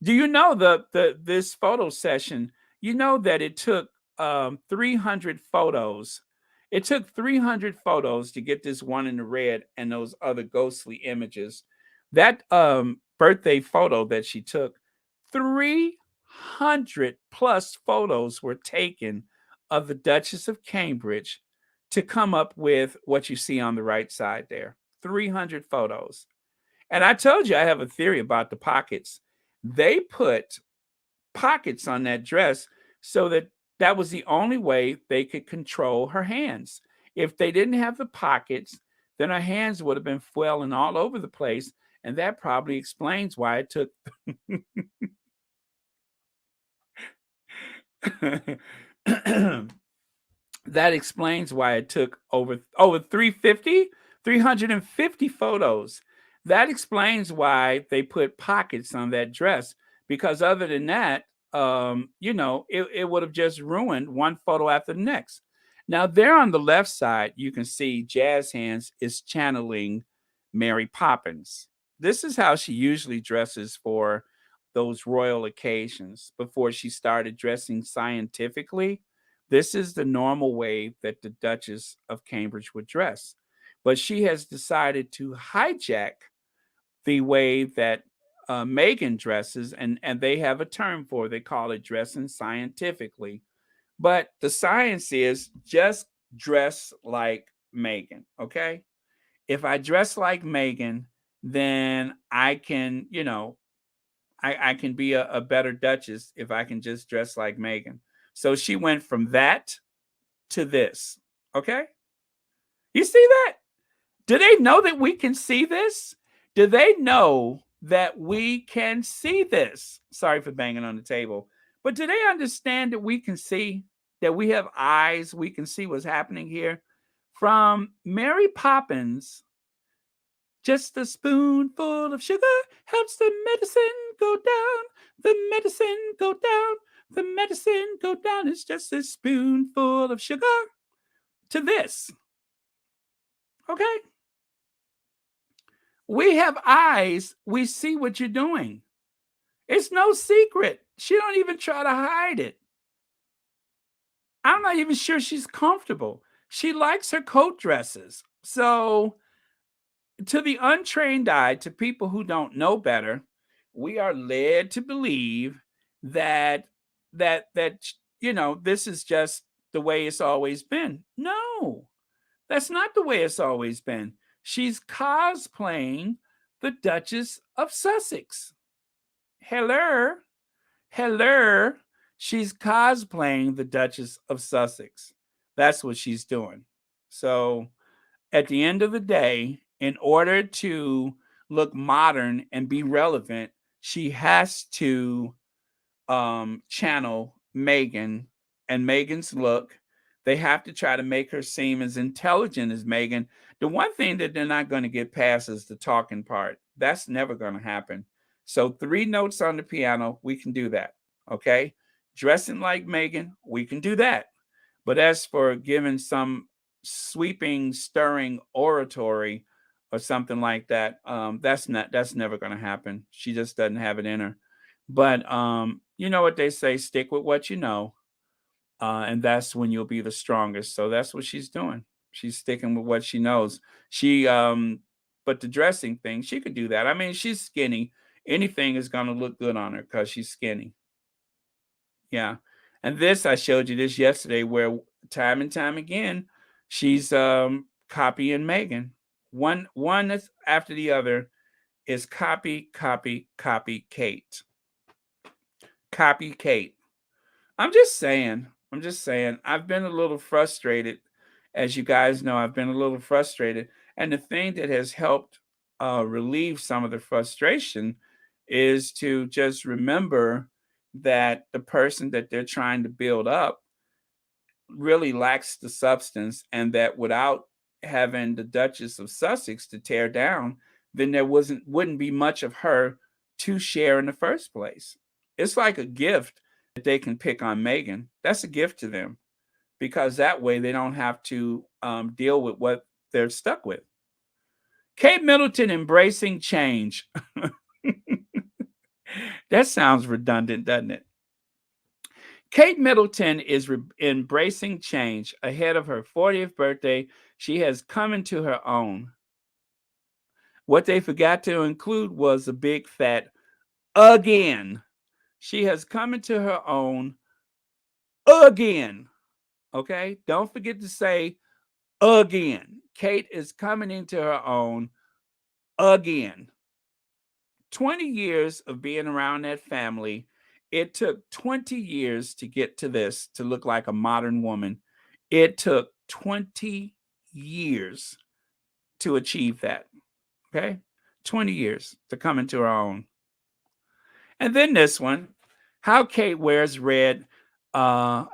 [SPEAKER 1] Do you know this photo session? You know that it took 300 photos. It took 300 photos to get this one in the red and those other ghostly images. That birthday photo that she took, 300 plus photos were taken of the Duchess of Cambridge to come up with what you see on the right side there. 300 photos. And I told you I have a theory about the pockets. They put pockets on that dress so that was the only way they could control her hands. If they didn't have the pockets, then her hands would have been flailing all over the place. And that probably explains why it took. That explains why it took over 350 photos. That explains why they put pockets on that dress because other than that, it would have just ruined one photo after the next. Now there on the left side, you can see Jazz Hands is channeling Mary Poppins. This is how she usually dresses for those royal occasions before she started dressing scientifically. This is the normal way that the Duchess of Cambridge would dress. But she has decided to hijack the way that Meghan dresses, and they have a term for it. They call it dressing scientifically. But the science is just dress like Meghan, okay? If I dress like Meghan, then I can, I can be a better Duchess if I can just dress like Meghan. So she went from that to this. Okay? You see that? Do they know that we can see this? Do they know that we can see this? Sorry for banging on the table. But do they understand that we can see, that we have eyes, we can see what's happening here? From Mary Poppins, just a spoonful of sugar helps the medicine go down. The medicine go down. The medicine go down. It's just a spoonful of sugar to this. Okay? We have eyes. We see what you're doing. It's no secret. She don't even try to hide it. I'm not even sure she's comfortable. She likes her coat dresses. So to the untrained eye, to people who don't know better, we are led to believe that this is just the way it's always been. No, that's not the way it's always been. She's cosplaying the Duchess of Sussex. Hello. She's cosplaying the Duchess of Sussex. That's what she's doing. So at the end of the day, in order to look modern and be relevant, she has to channel Meghan and Meghan's look. They have to try to make her seem as intelligent as Meghan. The one thing that they're not going to get past is the talking part. That's never going to happen. So 3 notes on the piano, we can do that. Okay. Dressing like Meghan, we can do that. But as for giving some sweeping, stirring oratory or something like that, that's never going to happen. She just doesn't have it in her. But you know what they say: stick with what you know, and that's when you'll be the strongest. So that's what she's doing. She's sticking with what she knows. But the dressing thing, she could do that. I mean, she's skinny. Anything is going to look good on her because she's skinny. Yeah. And this, I showed you this yesterday, where time and time again, she's copying Meghan. One that's after the other is copy, copy, copy Kate. Copy Kate. I'm just saying. I've been a little frustrated. As you guys know, I've been a little frustrated. And the thing that has helped relieve some of the frustration is to just remember that the person that they're trying to build up really lacks the substance, and that without having the Duchess of Sussex to tear down, then there wouldn't be much of her to share in the first place. It's like a gift that they can pick on Meghan. That's a gift to them, because that way they don't have to deal with what they're stuck with. Kate Middleton embracing change. That sounds redundant, doesn't it? Kate Middleton is embracing change. Ahead of her 40th birthday, she has come into her own. What they forgot to include was a big fat again. She has come into her own again. Okay? Don't forget to say again. Kate is coming into her own again. 20 years of being around that family. It took 20 years to get to this, to look like a modern woman. It took 20 years to achieve that. Okay? 20 years to come into her own. And then this one, how Kate wears red. How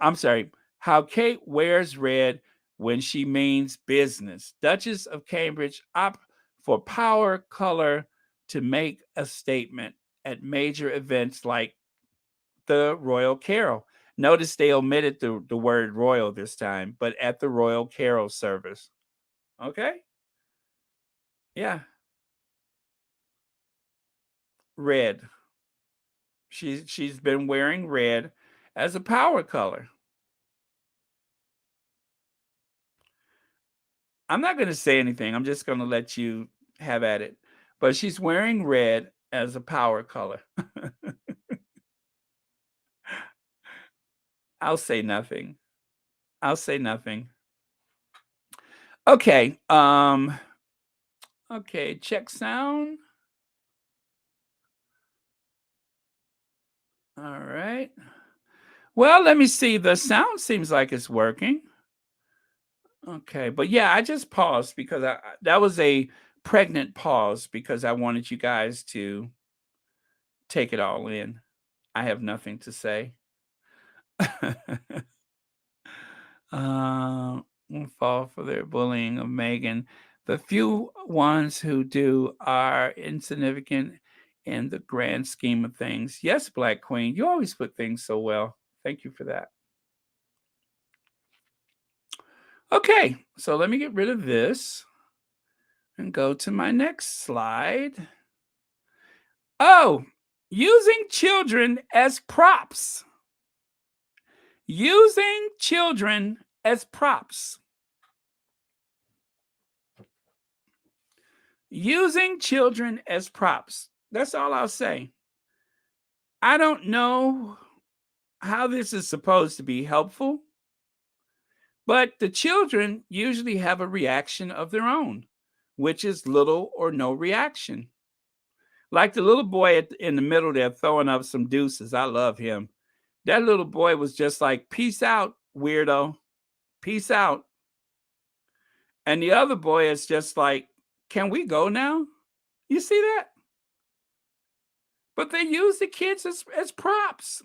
[SPEAKER 1] Kate wears red when she means business. Duchess of Cambridge opt for power color to make a statement at major events like the Royal Carol. Notice they omitted the word royal this time, but at the Royal Carol service. Okay? Yeah. Red. She's been wearing red as a power color. I'm not going to say anything. I'm just going to let you have at it. But she's wearing red as a power color. I'll say nothing. Okay. Okay, check sound. All right. Well, let me see. The sound seems like it's working. Okay, but yeah, I just paused because that was a pregnant pause, because I wanted you guys to take it all in. I have nothing to say. Won't fall for their bullying of Meghan. The few ones who do are insignificant in the grand scheme of things. Yes, Black Queen, you always put things so well. Thank you for that. Okay, so let me get rid of this and go to my next slide. Oh, using children as props. Using children as props. Using children as props. That's all I'll say. I don't know how this is supposed to be helpful, but the children usually have a reaction of their own, which is little or no reaction. Like the little boy in the middle there throwing up some deuces. I love him. That little boy was just like, "Peace out, weirdo. Peace out." And the other boy is just like, "Can we go now?" You see that? But they use the kids as props.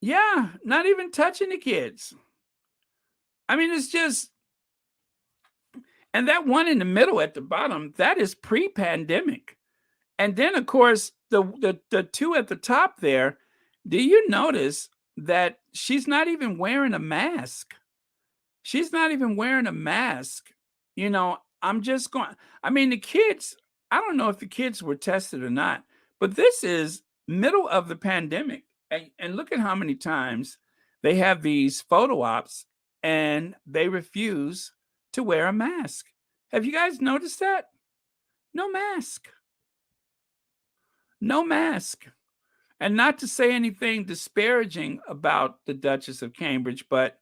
[SPEAKER 1] Yeah, not even touching the kids. I mean, it's just, and that one in the middle at the bottom, that is pre-pandemic. And then, of course, the two at the top there, do you notice that she's not even wearing a mask? She's not even wearing a mask. You know, I'm just going, I mean, the kids, I don't know if the kids were tested or not, but this is middle of the pandemic. And look at how many times they have these photo ops and they refuse to wear a mask. Have you guys noticed that? No mask. No mask. And not to say anything disparaging about the Duchess of Cambridge, but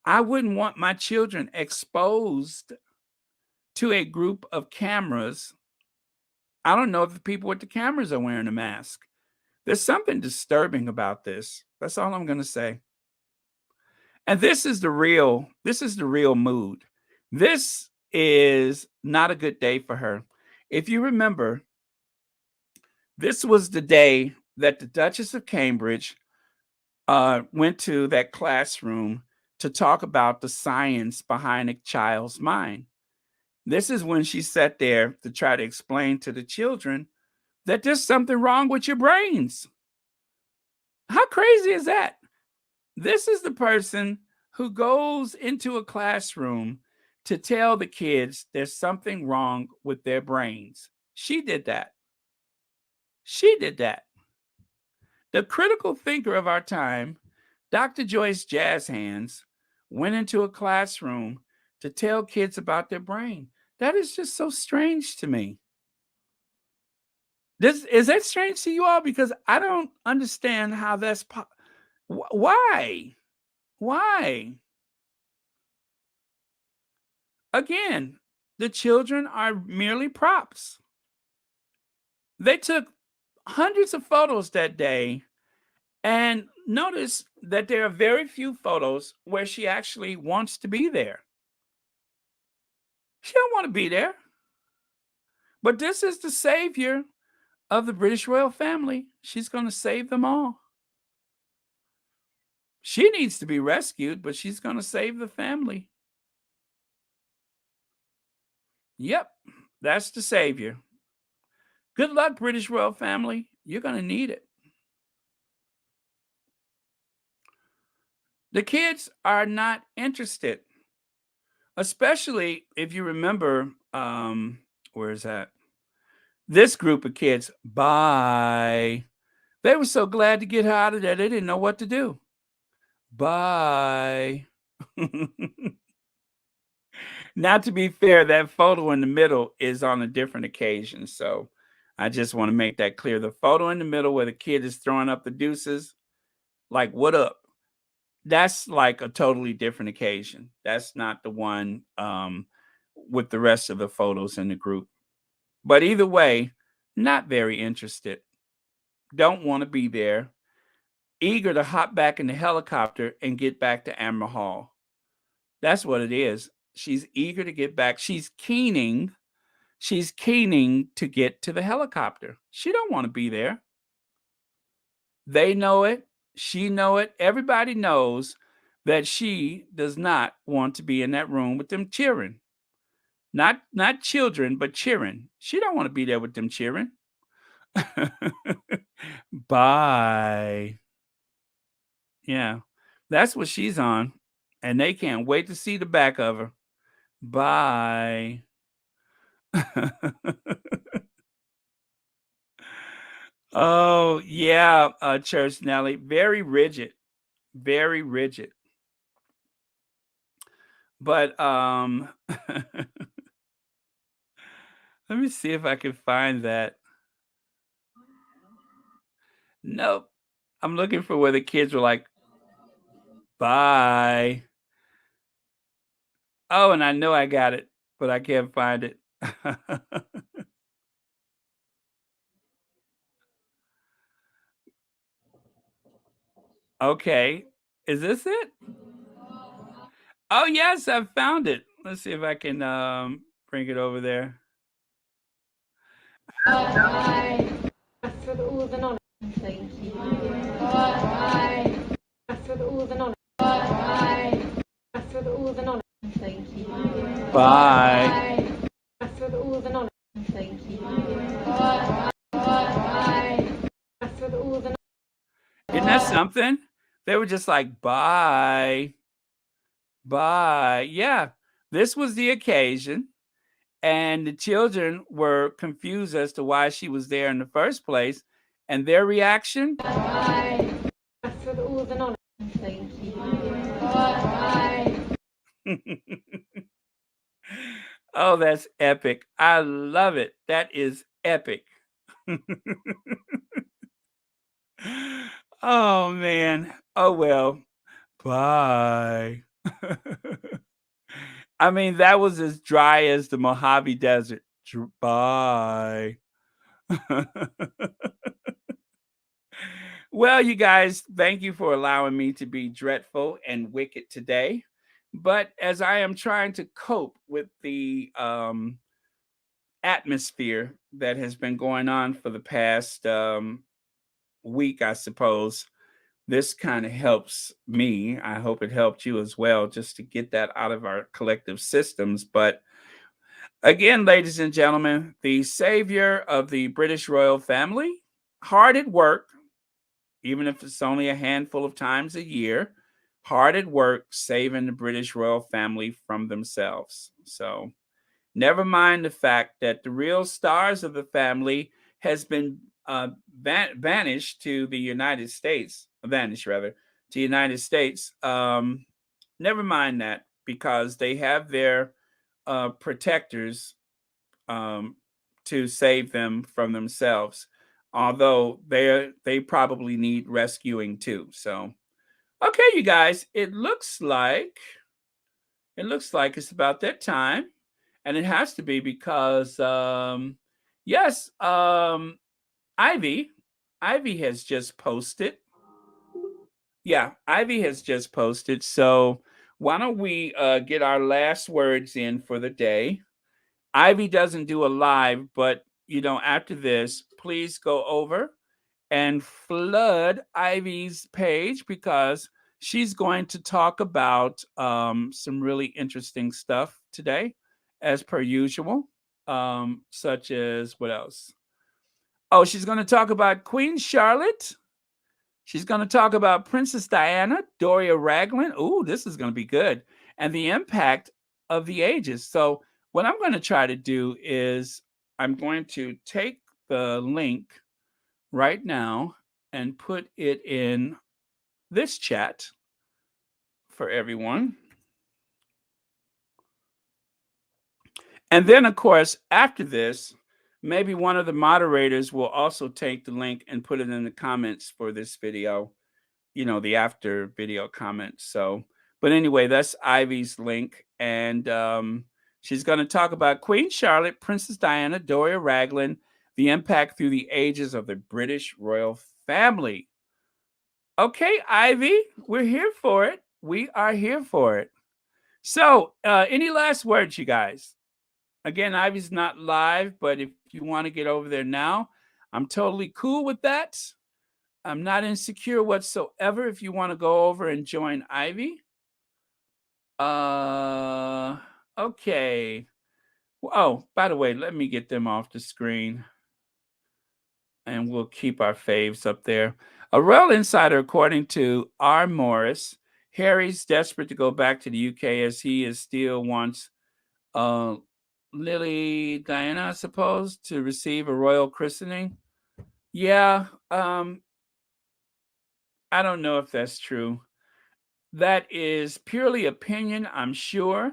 [SPEAKER 1] I wouldn't want my children exposed to a group of cameras. I don't know if the people with the cameras are wearing a mask. There's something disturbing about this. That's all I'm going to say. And this is the real mood. This is not a good day for her. If you remember, this was the day that the Duchess of Cambridge went to that classroom to talk about the science behind a child's mind. This is when she sat there to try to explain to the children that there's something wrong with your brains. How crazy is that? This is the person who goes into a classroom to tell the kids there's something wrong with their brains. She did that. She did that. The critical thinker of our time, Dr. Joyce Jazz Hands, went into a classroom to tell kids about their brain. That is just so strange to me. This is that strange to you all? Because I don't understand how that's why? Why? Again, the children are merely props. They took hundreds of photos that day, and notice that there are very few photos where she actually wants to be there. She don't want to be there. But this is the savior of the British royal family. She's going to save them all. She needs to be rescued, but she's going to save the family. Yep, that's the savior. Good luck, British royal family. You're going to need it. The kids are not interested, especially if you remember, where is that? This group of kids, bye. They were so glad to get her out of there, they didn't know what to do. Bye. Now, to be fair, that photo in the middle is on a different occasion. So I just want to make that clear. The photo in the middle where the kid is throwing up the deuces, like, what up? That's like a totally different occasion. That's not the one with the rest of the photos in the group. But either way, not very interested. Don't want to be there. Eager to hop back in the helicopter and get back to Amber Hall. That's what it is. She's eager to get back. She's keening to get to the helicopter. She don't want to be there. They know it. She know it. Everybody knows that she does not want to be in that room with them cheering. Not children, but cheering. She don't want to be there with them cheering. Bye. Yeah. That's what she's on. And they can't wait to see the back of her. Bye. Oh, yeah, Church Nelly. Very rigid. Very rigid. But let me see if I can find that. Nope. I'm looking for where the kids were like, bye. Oh, and I know I got it, but I can't find it. Okay. Is this it? Oh, yes, I found it. Let's see if I can bring it over there.
[SPEAKER 2] For all the knowledge. Thank you. For all the knowledge. For all the knowledge. Thank you.
[SPEAKER 1] Bye.
[SPEAKER 2] For all the knowledge. Thank you. For all the
[SPEAKER 1] Isn't that something? They were just like, bye, bye. Yeah, this was the occasion. And the children were confused as to why she was there in the first place. And their reaction?
[SPEAKER 2] For all the knowledge. Thank you.
[SPEAKER 1] Oh, that's epic. I love it. That is epic. Oh, man. Oh, well. Bye. I mean, that was as dry as the Mojave Desert. Bye. Well, you guys, thank you for allowing me to be dreadful and wicked today. But as I am trying to cope with the atmosphere that has been going on for the past week, I suppose, this kind of helps me. I hope it helped you as well, just to get that out of our collective systems. But again, ladies and gentlemen, the savior of the British royal family, hard at work, even if it's only a handful of times a year, hard at work saving the British royal family from themselves. So, never mind the fact that the real stars of the family has been vanished to the United States, vanished rather to the United States. Never mind that, because they have their protectors to save them from themselves. Although they probably need rescuing too. So, okay, you guys, it looks like it's about that time, and it has to be because yes, Ivy, Ivy has just posted. Yeah, Ivy has just posted. So why don't we get our last words in for the day? Ivy doesn't do a live, but after this, please go over and flood Ivy's page, because she's going to talk about some really interesting stuff today, as per usual, such as what else? Oh, she's going to talk about Queen Charlotte. She's going to talk about Princess Diana, Doria Ragland. Ooh, this is going to be good. And the impact of the ages. So, what I'm going to try to do is I'm going to take the link right now and put it in this chat for everyone. And then, of course, after this, maybe one of the moderators will also take the link and put it in the comments for this video, the after video comments. So, but anyway, that's Ivy's link. And she's going to talk about Queen Charlotte, Princess Diana, Doria Ragland, the impact through the ages of the British royal family. Okay, Ivy, we're here for it. We are here for it. So, any last words, you guys? Again, Ivy's not live, but if you want to get over there now, I'm totally cool with that. I'm not insecure whatsoever if you want to go over and join Ivy. Okay. Oh, by the way, let me get them off the screen, and we'll keep our faves up there. A royal insider, according to R. Morris, Harry's desperate to go back to the UK as he is still wants Lily Diana, I suppose, to receive a royal christening. Yeah, I don't know if that's true. That is purely opinion, I'm sure.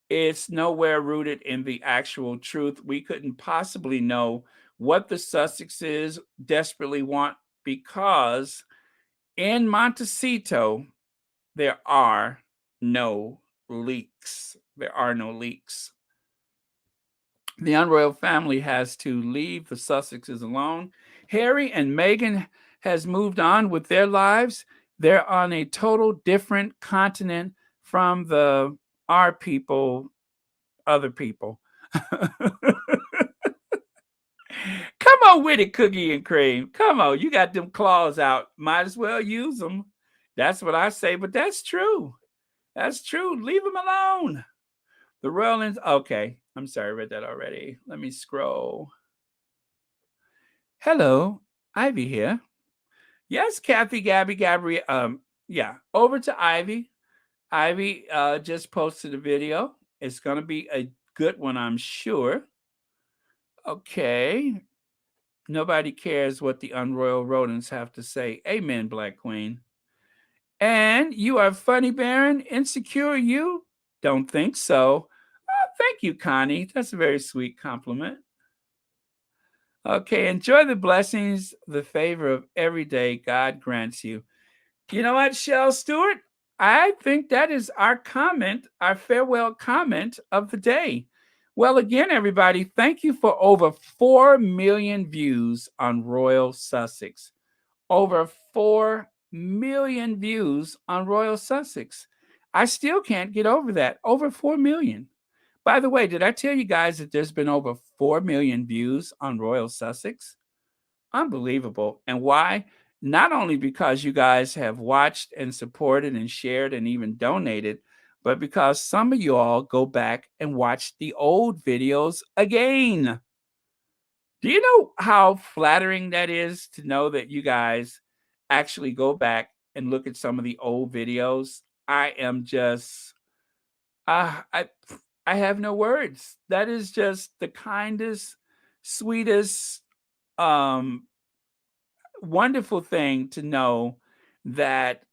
[SPEAKER 1] It's nowhere rooted in the actual truth. We couldn't possibly know what the Sussexes desperately want, because in Montecito, there are no leaks. There are no leaks. The unroyal family has to leave the Sussexes alone. Harry and Meghan has moved on with their lives. They're on a total different continent from our people, other people. Come on with it, Cookie and Cream. Come on, you got them claws out. Might as well use them. That's what I say, but that's true. That's true. Leave them alone. The Rollins. Okay, I'm sorry, I read that already. Let me scroll. Hello, Ivy here. Yes, Kathy, Gabby, Gabrielle. Yeah, over to Ivy. Ivy just posted a video. It's gonna be a good one, I'm sure. Okay. Nobody cares what the unroyal rodents have to say. Amen, Black Queen. And you are funny, Baron. Insecure, you? Don't think so. Thank you, Connie. That's a very sweet compliment. Okay, enjoy the blessings, the favor of every day God grants you. You know what, Shell Stewart? I think that is our comment, our farewell comment of the day. Well, again, everybody, thank you for over 4 million views on Royal Sussex. Over 4 million views on Royal Sussex. I still can't get over that. Over 4 million. By the way, did I tell you guys that there's been over 4 million views on Royal Sussex? Unbelievable. And why? Not only because you guys have watched and supported and shared and even donated, but because some of you all go back and watch the old videos again. Do you know how flattering that is to know that you guys actually go back and look at some of the old videos? I am just I have no words. That is just the kindest, sweetest, um, wonderful thing to know that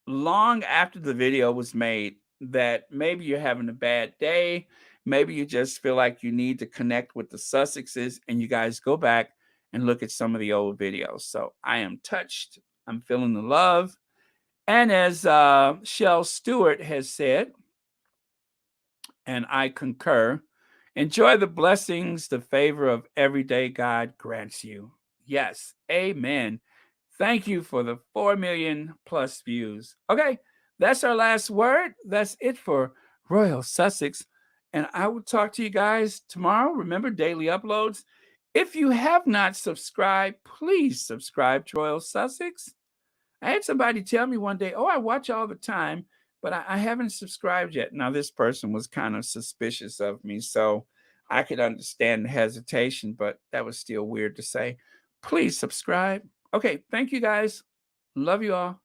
[SPEAKER 1] long after the video was made, that maybe you're having a bad day, maybe you just feel like you need to connect with the Sussexes, and you guys go back and look at some of the old videos. So I am touched. I'm feeling the love. And as Shell Stewart has said, and I concur, enjoy the blessings, the favor of every day God grants you. Yes, amen. Thank you for the 4 million plus views. Okay, that's our last word. That's it for Royal Sussex. And I will talk to you guys tomorrow. Remember, daily uploads. If you have not subscribed, please subscribe to Royal Sussex. I had somebody tell me one day, oh, I watch all the time, but I haven't subscribed yet. Now, this person was kind of suspicious of me, so I could understand the hesitation, but that was still weird to say. Please subscribe. Okay, thank you guys. Love you all.